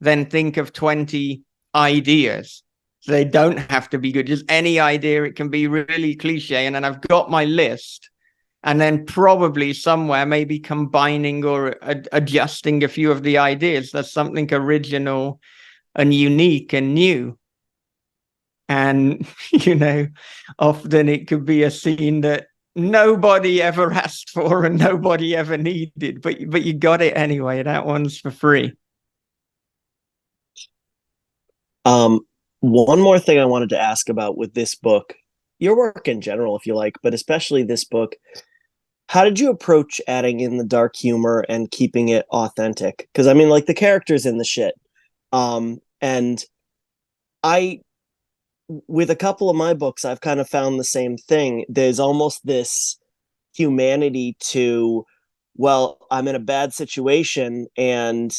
then think of 20 ideas. So they don't have to be good, just any idea. It can be really cliche. And then I've got my list. And then probably somewhere, maybe combining or adjusting a few of the ideas. There's something original and unique and new. And, often it could be a scene that nobody ever asked for and nobody ever needed, but you got it anyway. That one's for free. One more thing I wanted to ask about with this book, your work in general, if you like, but especially this book, how did you approach adding in the dark humor and keeping it authentic? Because I mean, like, the character's in the shit. And with a couple of my books, I've kind of found the same thing. There's almost this humanity to, well, I'm in a bad situation and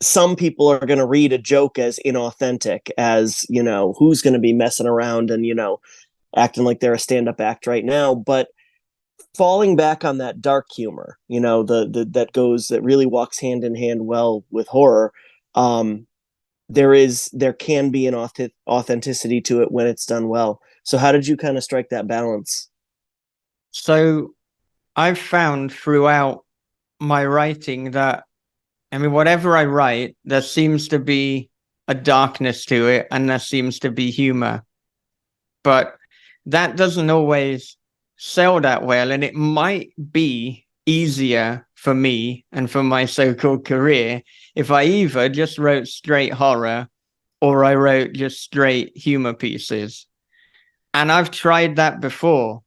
some people are going to read a joke as inauthentic, as, who's going to be messing around and, acting like they're a stand-up act right now. But falling back on that dark humor, that really walks hand in hand well with horror. There can be an authenticity to it when it's done well. So how did you kind of strike that balance? So I've found throughout my writing that, whatever I write, there seems to be a darkness to it and there seems to be humor. But that doesn't always sell that well. And it might be easier for me and for my so-called career if I either just wrote straight horror or I wrote just straight humor pieces. And I've tried that before.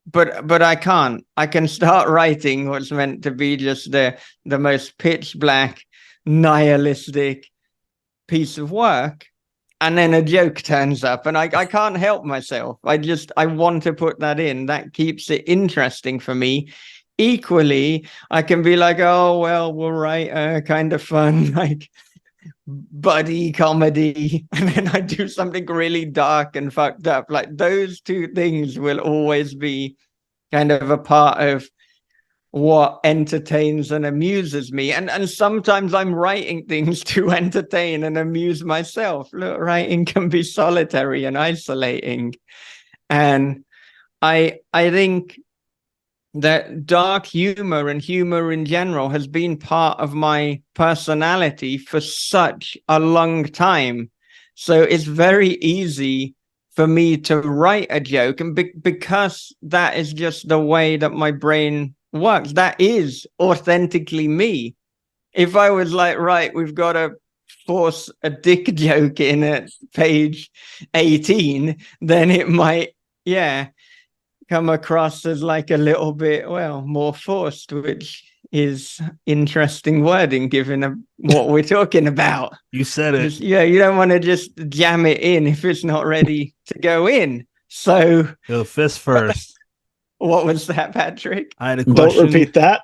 But I can't. I can start writing what's meant to be just the most pitch black, nihilistic piece of work, and then a joke turns up, and I can't help myself. I want to put that in. That keeps it interesting for me. Equally, I can be like, oh well, we'll write kind of fun, like buddy comedy, and then I do something really dark and fucked up. Like those two things will always be kind of a part of what entertains and amuses me. And sometimes I'm writing things to entertain and amuse myself. Look, writing can be solitary and isolating. And I think that dark humor and humor in general has been part of my personality for such a long time. So it's very easy for me to write a joke, and because that is just the way that my brain works. That is authentically me. If I was like, right, we've got to force a dick joke in at page 18, then it might, yeah, come across as like a little bit, well, more forced, which is interesting wording given what we're talking about. You said it. Yeah, you don't want to just jam it in if it's not ready to go in. So go fist first. What was that, Patrick? I had a question. Don't repeat that.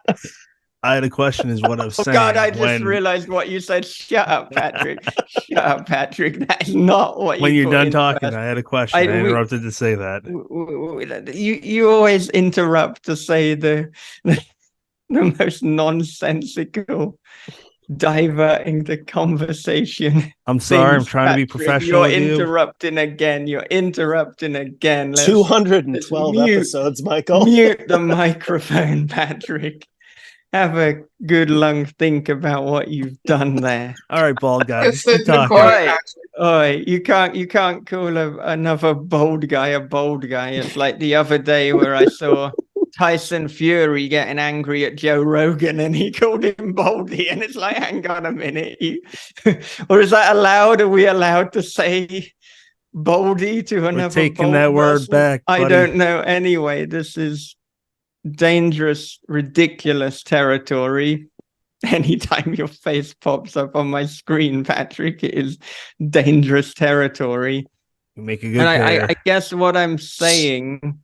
I had a question is what I was saying. God, I just realized what you said. Shut up, Patrick. Shut up, Patrick. That is not what you When you're done talking, first. I had a question. I interrupted to say that. You always interrupt to say the most nonsensical, diverting the conversation. I'm sorry. I'm trying to be professional. You're interrupting again. You're interrupting again. 212 episodes, Michael. Mute the microphone, Patrick. Have a good long think about what you've done there. All right, bald guy. You can't call another bald guy a bald guy. It's like the other day where I saw Tyson Fury getting angry at Joe Rogan and he called him Baldy, and it's like, hang on a minute, or is that allowed? Are we allowed to say Baldy to another? We're taking that word back, buddy. I don't know. Anyway, this is dangerous, ridiculous territory. Anytime your face pops up on my screen, Patrick, it is dangerous territory. You make a good I guess what I'm saying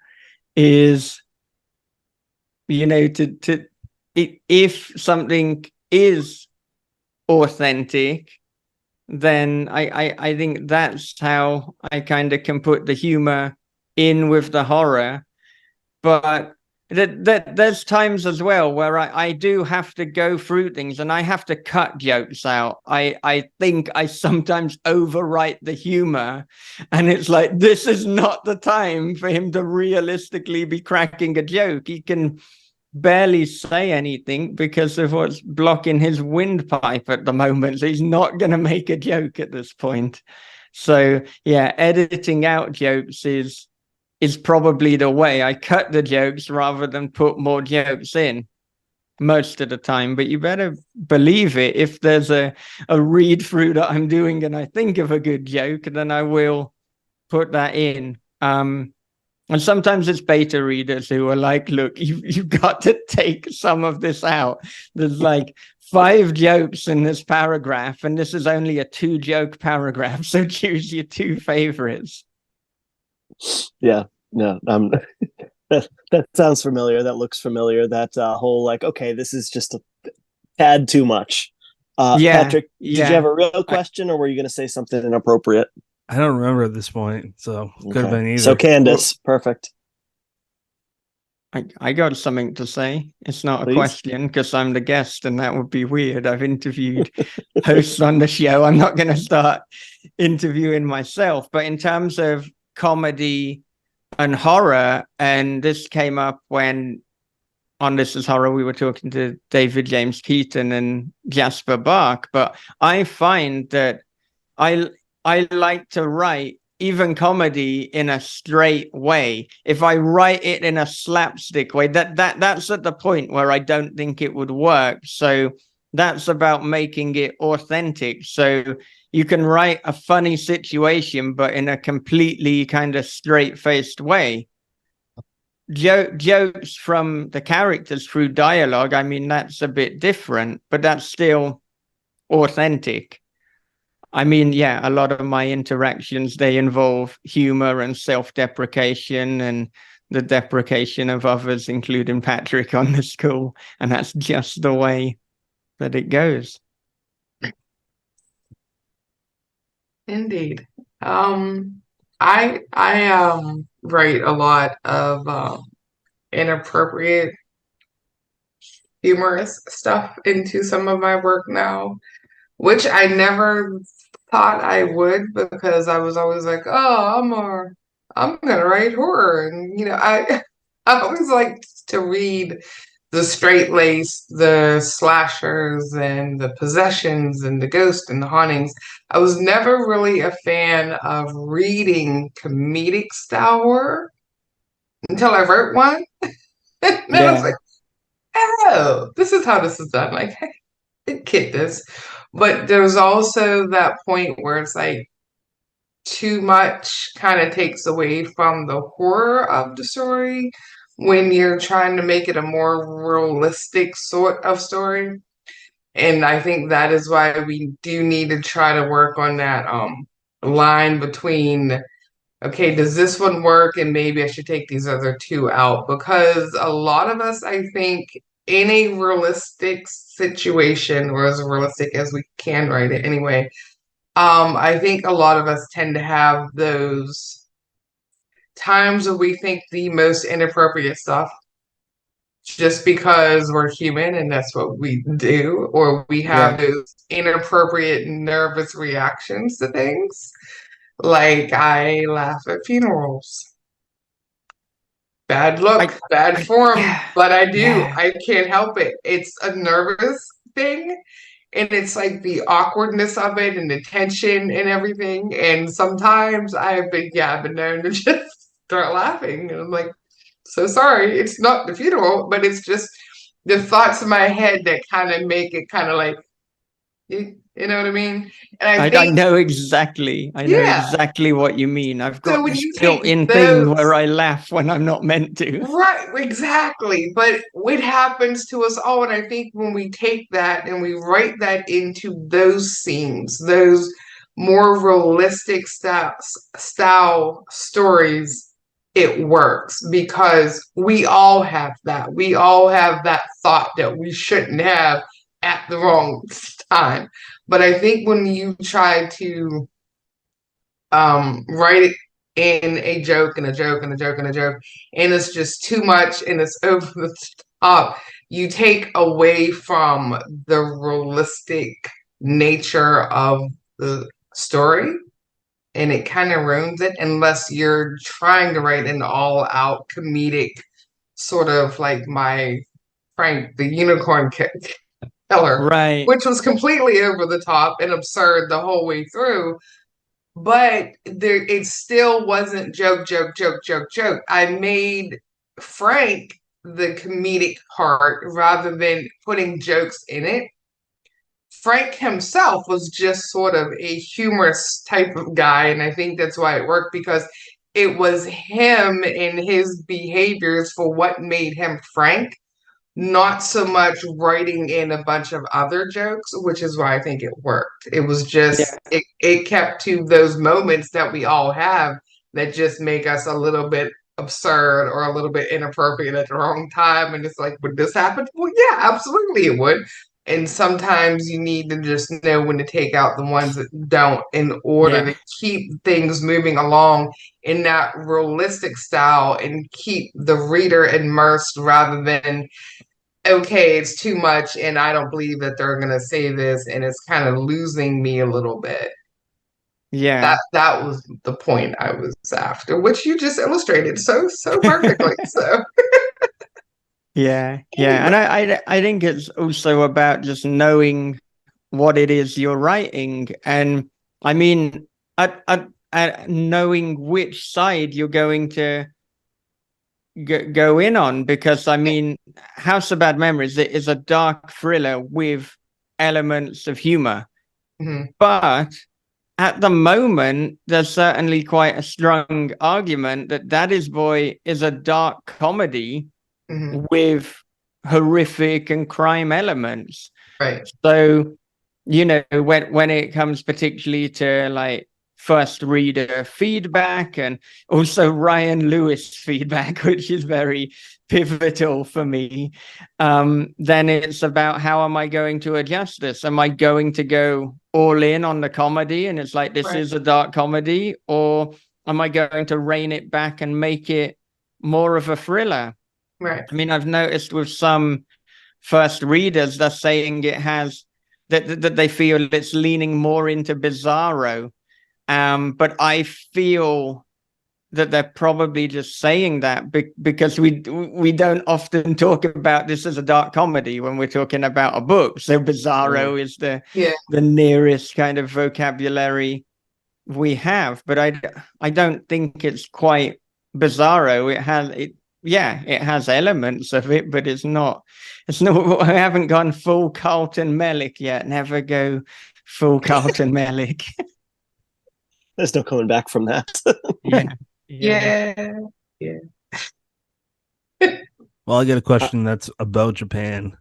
is, you know, if something is authentic, then I think that's how I kind of can put the humor in with the horror. But there's times as well where I do have to go through things and I have to cut jokes out. I think I sometimes overwrite the humor, and it's like, this is not the time for him to realistically be cracking a joke. He can barely say anything because of what's blocking his windpipe at the moment. So he's not going to make a joke at this point. So yeah, editing out jokes is probably the way. I cut the jokes rather than put more jokes in most of the time. But you better believe it. If there's a read through that I'm doing and I think of a good joke, then I will put that in. And sometimes it's beta readers who are like, look, you've got to take some of this out. There's like 5 jokes in this paragraph, and this is only a 2-joke paragraph. So choose your 2 favorites. Yeah, no, that sounds familiar. That looks familiar. That whole like, okay, this is just a tad too much. Patrick, did you have a real question, or were you going to say something inappropriate? I don't remember at this point, so could have been either. So Candace, perfect. I got something to say. It's not a question because I'm the guest, and that would be weird. I've interviewed hosts on the show. I'm not going to start interviewing myself. But in terms of comedy and horror, and this came up when on This Is Horror we were talking to David James Keaton and Jasper Bach, but I find that I like to write even comedy in a straight way. If I write it in a slapstick way, that's at the point where I don't think it would work. So that's about making it authentic. So you can write a funny situation, but in a completely kind of straight-faced way. Jokes from the characters through dialogue, I mean, that's a bit different, but that's still authentic. I mean, yeah, a lot of my interactions, they involve humor and self-deprecation and the deprecation of others, including Patrick on the school. And that's just the way that it goes. Indeed. I write a lot of inappropriate humorous stuff into some of my work now, which I never thought I would because I was always like, oh, I'm gonna write horror, and I always liked to read the straight lace, the slashers, and the possessions, and the ghosts and the hauntings. I was never really a fan of reading comedic style horror until I wrote one. And then I was Yeah. like, oh, this is how this is done. Like, get this. But there's also that point where it's like too much kind of takes away from the horror of the story when you're trying to make it a more realistic sort of story. And I think that is why we do need to try to work on that line between, okay, does this one work? And maybe I should take these other two out because a lot of us, I think, in a realistic situation, or as realistic as we can write it anyway, I think a lot of us tend to have those times where we think the most inappropriate stuff just because we're human and that's what we do, or we have Yeah. those inappropriate nervous reactions to things. Like I laugh at funerals. Bad I, look, bad form, yeah. but I do. Yeah. I can't help it. It's a nervous thing. And it's like the awkwardness of it and the tension and everything. And sometimes I've been known to just start laughing. And I'm like, so sorry. It's not the funeral, but it's just the thoughts in my head that kind of make it kind of like, you know what I mean? And I I think, know exactly. I know yeah. exactly what you mean. I've So got when this you take built-in thing those, where I laugh when I'm not meant to. right, exactly. But what happens to us all, and I think when we take that and we write that into those scenes, those more realistic style stories, it works because we all have that. We all have that thought that we shouldn't have at the wrong time. But I think when you try to write it in a joke and a joke and a joke and a joke, and it's just too much and it's over the top. You take away from the realistic nature of the story, and it kind of ruins it unless you're trying to write an all-out comedic sort of like my Frank the Unicorn Killer, Right. which was completely over the top and absurd the whole way through, but there it still wasn't joke, joke, joke, joke, joke. I made Frank the comedic part rather than putting jokes in it. Frank himself was just sort of a humorous type of guy, and I think that's why it worked because it was him and his behaviors for what made him Frank, not so much writing in a bunch of other jokes, which is why I think it worked. It was just Yeah. it kept to those moments that we all have that just make us a little bit absurd or a little bit inappropriate at the wrong time. And it's like, would this happen? Well, yeah, absolutely it would. And sometimes you need to just know when to take out the ones that don't in order Yeah. to keep things moving along in that realistic style and keep the reader immersed rather than, okay, it's too much and I don't believe that they're gonna say this and it's kind of losing me a little bit. Yeah. That was the point I was after, which you just illustrated so perfectly. So Yeah. Yeah. anyway, And I think it's also about just knowing what it is you're writing. And I mean, at knowing which side you're going to go in on, because I mean, House of Bad Memories is a dark thriller with elements of humor, mhm, but at the moment, there's certainly quite a strong argument that Daddy's Boy is a dark comedy mhm, with horrific and crime elements. right. So, you know, when it comes particularly to like first reader feedback and also Ryan Lewis feedback, which is very pivotal for me. Then it's about, how am I going to adjust this? Am I going to go all in on the comedy and it's like, this is a dark comedy, or am I going to rein it back and make it more of a thriller? Right. I mean, I've noticed with some first readers, they're saying it has that they feel it's leaning more into bizarro. But I feel that they're probably just saying that because we don't often talk about this as a dark comedy when we're talking about a book. So bizarro is the nearest kind of vocabulary we have, but I don't think it's quite bizarro. It has elements of it, but it's not I haven't gone full Carlton Mellick yet. Never go full Carlton Mellick. There's no coming back from that. Yeah. Well, I get a question that's about Japan.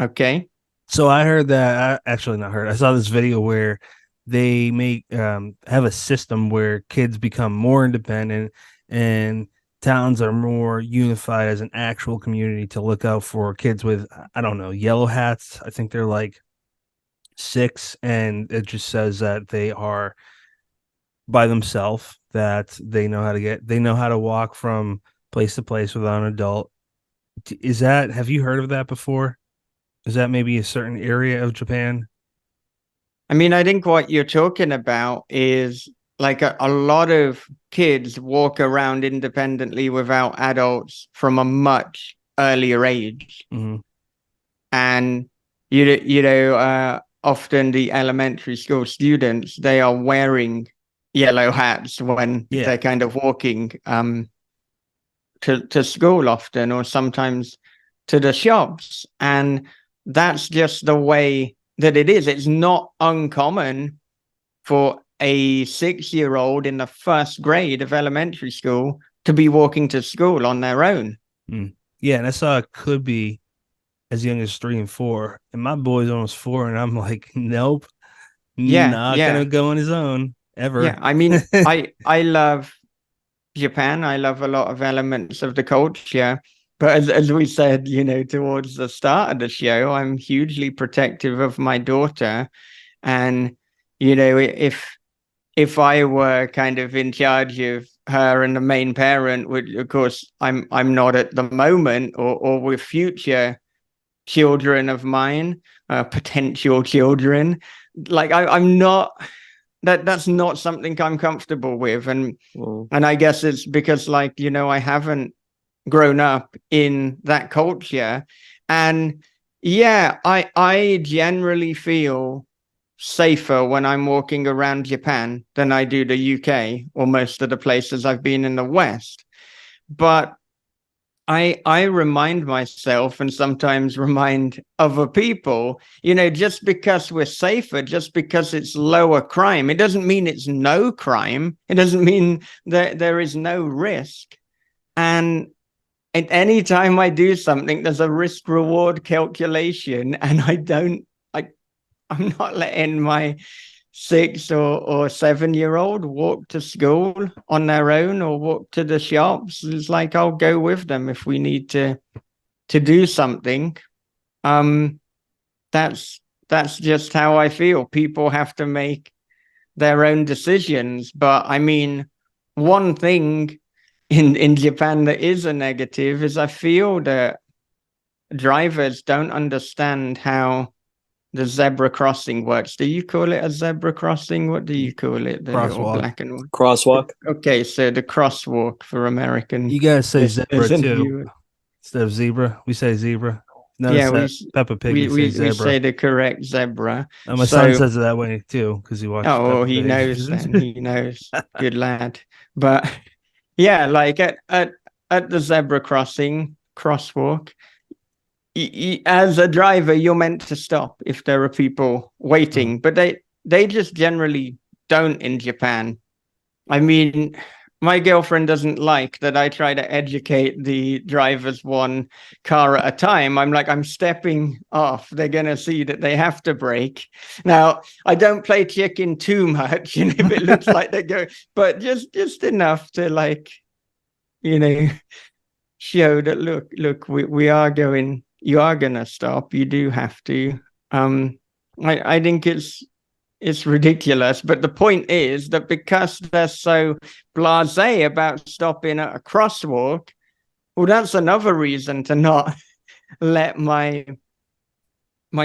Okay. So I heard that, actually not heard, I saw this video where they make have a system where kids become more independent and towns are more unified as an actual community to look out for kids with, I don't know, yellow hats. I think they're like 6, and it just says that they are by themselves, that they know how to walk from place to place without an adult. Have you heard of that before? Is that maybe a certain area of Japan? I mean, I think what you're talking about is like a lot of kids walk around independently without adults from a much earlier age. Mm-hmm. And, often the elementary school students, they are wearing yellow hats when they're kind of walking to school often, or sometimes to the shops. And that's just the way that it is. It's not uncommon for a 6-year-old in the first grade of elementary school to be walking to school on their own. Yeah, and I saw it could be as young as 3 and 4, and my boy's almost 4, and I'm like, nope, not gonna go on his own ever. Yeah, I mean, I love Japan. I love a lot of elements of the culture. But as we said, towards the start of the show, I'm hugely protective of my daughter. And, if I were kind of in charge of her and the main parent, which of course I'm not at the moment, or with future children of mine, potential children, like I'm not, that's not something I'm comfortable with. And I guess it's because, like, I haven't grown up in that culture. And I generally feel safer when I'm walking around Japan than I do the UK or most of the places I've been in the West. But I remind myself, and sometimes remind other people, just because we're safer, just because it's lower crime, it doesn't mean it's no crime. It doesn't mean that there is no risk. And at any time I do something, there's a risk reward calculation, and I'm not letting my 6 or 7-year-old walk to school on their own or walk to the shops. It's like, I'll go with them if we need to do something. That's just how I feel. People have to make their own decisions. But I mean, one thing in Japan that is a negative is I feel that drivers don't understand how the zebra crossing works. Do you call it a zebra crossing? What do you call it? The Crosswalk. Black and white. Crosswalk. Okay, so the crosswalk for American. You guys say zebra too instead of zebra. We say zebra. Peppa Pig. We say the correct zebra. My son says it that way too because he watches. Oh, he knows then. He knows. Good lad. But yeah, like at the zebra crosswalk, as a driver, you're meant to stop if there are people waiting, but they just generally don't in Japan. I mean, my girlfriend doesn't like that I try to educate the drivers one car at a time. I'm like, I'm stepping off. They're going to see that they have to brake. Now, I don't play chicken too much, if it looks like they go, but just enough to like, show that, look, we are going, you are going to stop. You do have to. I think it's ridiculous, but the point is that because they're so blasé about stopping at a crosswalk, well, that's another reason to not let my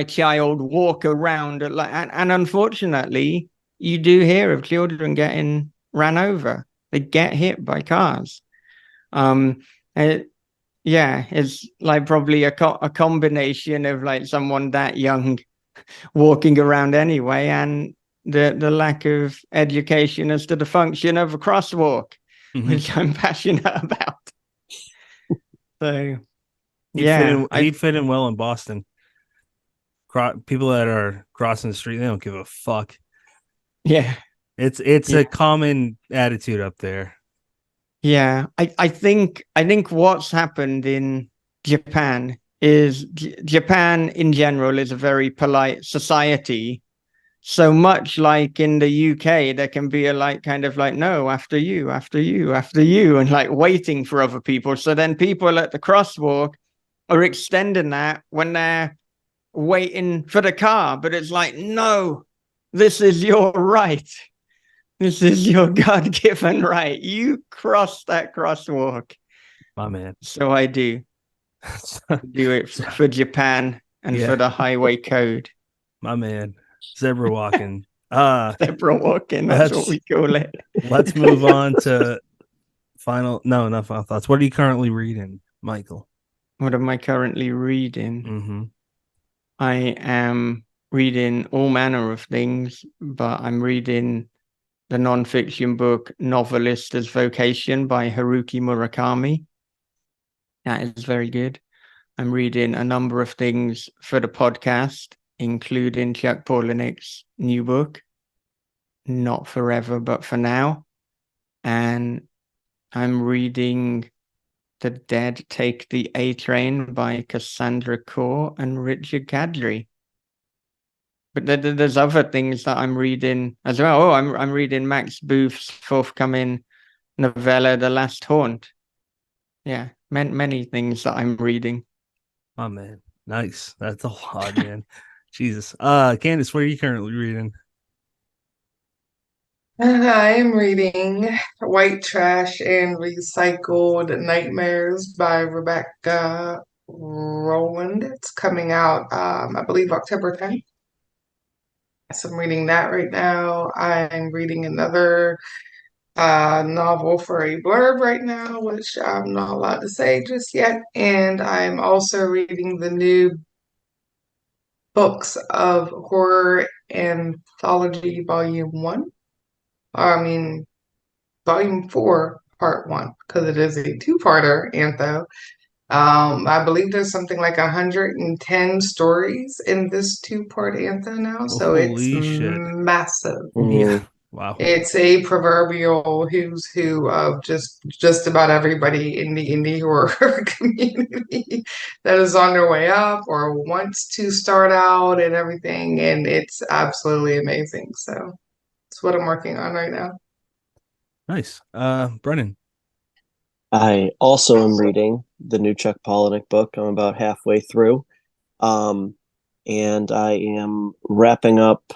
child walk around. And unfortunately, you do hear of children getting ran over. They get hit by cars. It's like probably a combination of like someone that young walking around anyway, and the lack of education as to the function of a crosswalk, which I'm passionate about. So he'd fit in well in Boston. People that are crossing the street, they don't give a fuck. Yeah, it's a common attitude up there. Yeah, I think what's happened in Japan is Japan in general is a very polite society. So much like in the UK, there can be a like kind of like, no, after you, after you, after you, and like waiting for other people. So then people at the crosswalk are extending that when they're waiting for the car, but it's like, no, this is your right. This is your God-given right. You cross that crosswalk. My man. So I do. Do it for Japan and for the highway code. My man. Zebra walking. Zebra walking, that's what we call it. Let's move on to final thoughts. What are you currently reading, Michael? What am I currently reading? Mm-hmm. I am reading all manner of things, but I'm reading the nonfiction book Novelist's Vocation by Haruki Murakami. That is very good. I'm reading a number of things for the podcast, including Chuck Palahniuk's new book, Not Forever, But For Now. And I'm reading The Dead Take the A Train by Cassandra Khaw and Richard Kadley. But there's other things that I'm reading as well. Oh, I'm reading Max Booth's forthcoming novella, The Last Haunt. Yeah, many things that I'm reading. Oh man, nice. That's a lot, man. Jesus. Candace, what are you currently reading? I am reading White Trash and Recycled Nightmares by Rebecca Rowland. It's coming out, I believe, October 10th. So I'm reading that right now. I'm reading another novel for a blurb right now, which I'm not allowed to say just yet. And I'm also reading the new books of Horror Anthology Volume 1. I mean, Volume 4, Part 1, because it is a two-parter antho. I believe there's something like 110 stories in this two-part antho now, so it's Holy shit. massive. Yeah. Wow. It's a proverbial who's who of just about everybody in the indie horror community that is on their way up or wants to start out and everything, and it's absolutely amazing. So it's what I'm working on right now. Nice. Brennan. I also am reading the new Chuck Palahniuk book. I'm about halfway through. And I am wrapping up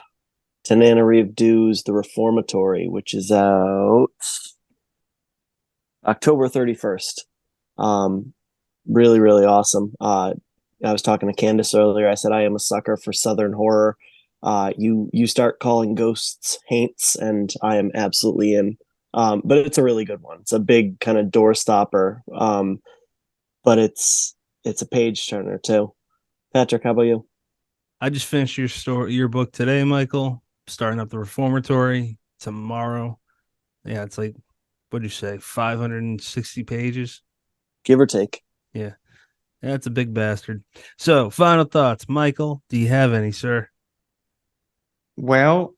Tananarive Dew's The Reformatory, which is out October 31st. Really, really awesome. I was talking to Candace earlier. I said I am a sucker for Southern horror. You start calling ghosts haints, and I am absolutely in. But it's a really good one. It's a big kind of door stopper. But it's a page turner too. Patrick, how about you? I just finished your book today, Michael. Starting up The Reformatory tomorrow. Yeah, it's like, what'd you say, 560 pages? Give or take. Yeah. That's a big bastard. So, final thoughts. Michael, do you have any, sir? Well,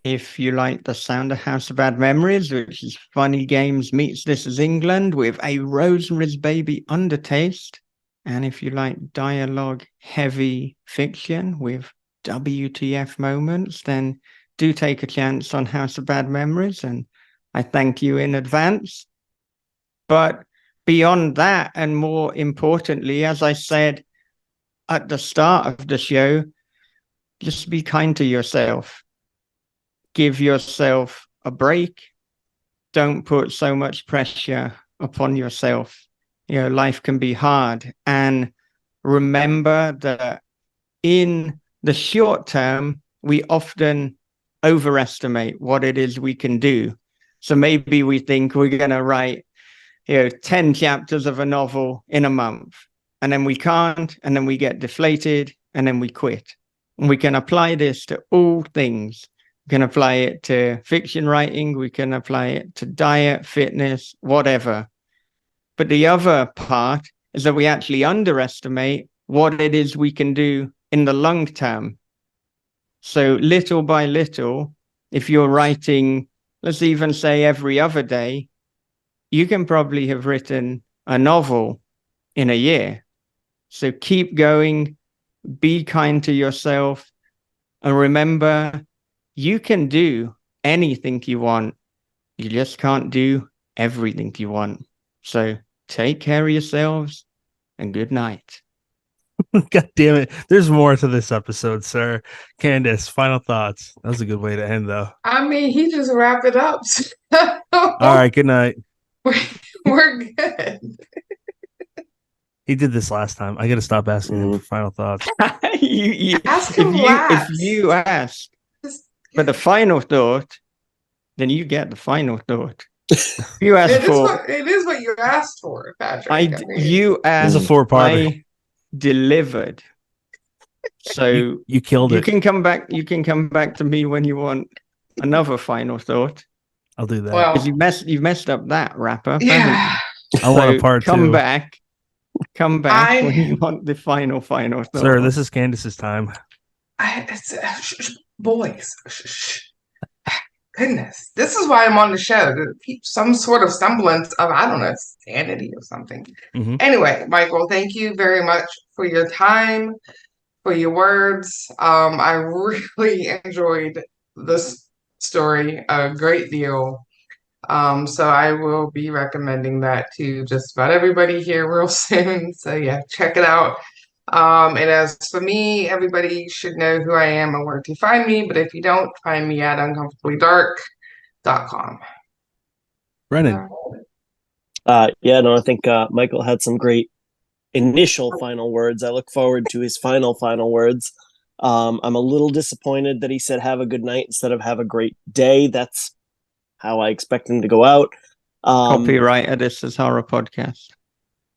If you like the sound of House of Bad Memories, which is funny games meets This Is England with a Rosemary's Baby undertaste, and if you like dialogue heavy fiction with WTF moments, then do take a chance on House of Bad Memories, and I thank you in advance. But beyond that, and more importantly, as I said at the start of the show, just be kind to yourself. Give yourself a break. Don't put so much pressure upon yourself. Life can be hard. And remember that in the short term, we often overestimate what it is we can do. So maybe we think we're going to write 10 chapters of a novel in a month, and then we can't, and then we get deflated, and then we quit. And we can apply this to all things. We can apply it to fiction writing. We can apply it to diet, fitness, whatever. But the other part is that we actually underestimate what it is we can do in the long term. So little by little, if you're writing, let's even say every other day, you can probably have written a novel in a year. So keep going, be kind to yourself, and remember, you can do anything you want. You just can't do everything you want. So take care of yourselves, and good night. God damn it. There's more to this episode, sir. Candace, final thoughts. That was a good way to end, though. I mean, he just wrapped it up. All right, good night. We're good. He did this last time. I got to stop asking him for final thoughts. Ask him if you ask for the final thought, then you get the final thought. You asked it is what you asked for, Patrick. You asked. It's a four-parter. I delivered. So you killed it. You can come back. You can come back to me when you want another final thought. I'll do that. Well, because you've messed up that wrap up. Yeah. I want a part come two. Come back when you want the final thought. Sir, this is Candace's time. Boys. Goodness. This is why I'm on the show, to keep some sort of semblance of, I don't know, sanity or something. Mm-hmm. Anyway, Michael, thank you very much for your time, for your words. I really enjoyed this story a great deal. So I will be recommending that to just about everybody here real soon. So yeah, check it out. And as for me, everybody should know who I am and where to find me. But if you don't, find me at uncomfortablydark.com. Brennan. I think Michael had some great initial final words. I look forward to his final words. I'm a little disappointed that he said have a good night instead of have a great day. That's how I expect him to go out. Copyright This Is Horror podcast.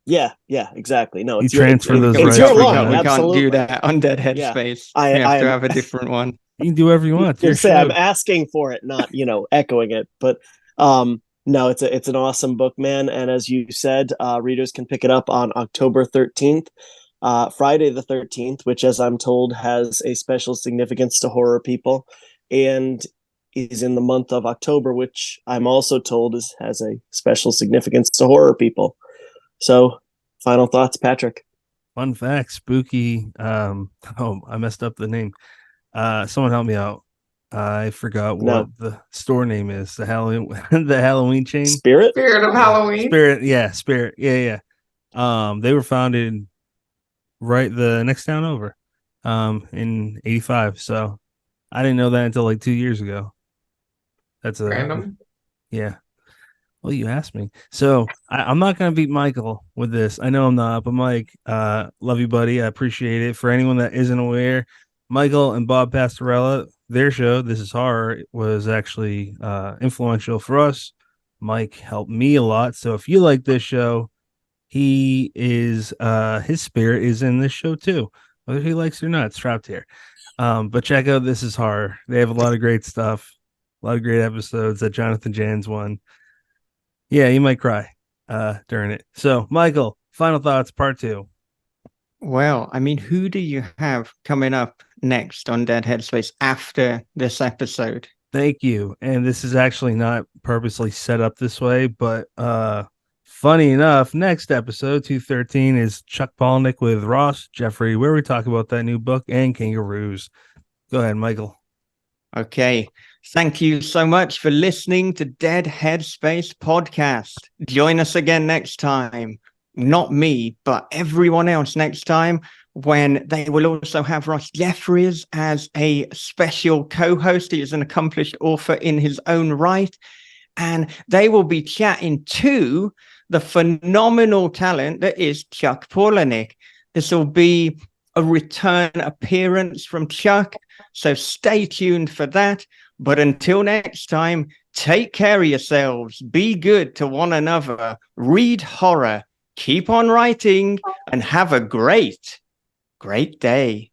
Yeah, exactly. No, you transfer those rights. Your line. We can't do that on Dead Headspace. Yeah. We have to have a different one. You can do whatever you want. I'm asking for it, not echoing it. But no, it's an awesome book, man. And as you said, readers can pick it up on October 13th, Friday the 13th, which, as I'm told, has a special significance to horror people, and is in the month of October, which I'm also told has a special significance to horror people. So, final thoughts, Patrick. Fun fact, spooky. I messed up the name. Someone help me out. I forgot what the store name is. The Halloween chain. Spirit of Halloween. Spirit. Yeah. They were founded right the next town over, in 85. So I didn't know that until like 2 years ago. That's random. Yeah. Well, you asked me. So I'm not going to beat Michael with this. I know I'm not, but Mike, love you, buddy. I appreciate it. For anyone that isn't aware, Michael and Bob Pastorella, their show, This Is Horror, was actually influential for us. Mike helped me a lot. So if you like this show, he is his spirit is in this show too. Whether he likes it or not, it's trapped here. But check out This Is Horror. They have a lot of great stuff, a lot of great episodes. That Jonathan Jan's one. Yeah, you might cry during it. So, Michael, final thoughts, part 2. Well, I mean, who do you have coming up next on Dead Headspace after this episode? Thank you. And this is actually not purposely set up this way, but funny enough, next episode 213 is Chuck Palahniuk with Ross Jeffrey, where we talk about that new book and kangaroos. Go ahead, Michael. Okay. Thank you so much for listening to Dead Headspace podcast. Join us again next time. Not me, but everyone else next time, when they will also have Ross Jeffries as a special co-host. He is an accomplished author in his own right. And they will be chatting to the phenomenal talent that is Chuck Palahniuk. This will be a return appearance from Chuck, so stay tuned for that. But until next time, take care of yourselves, be good to one another, read horror, keep on writing, and have a great day.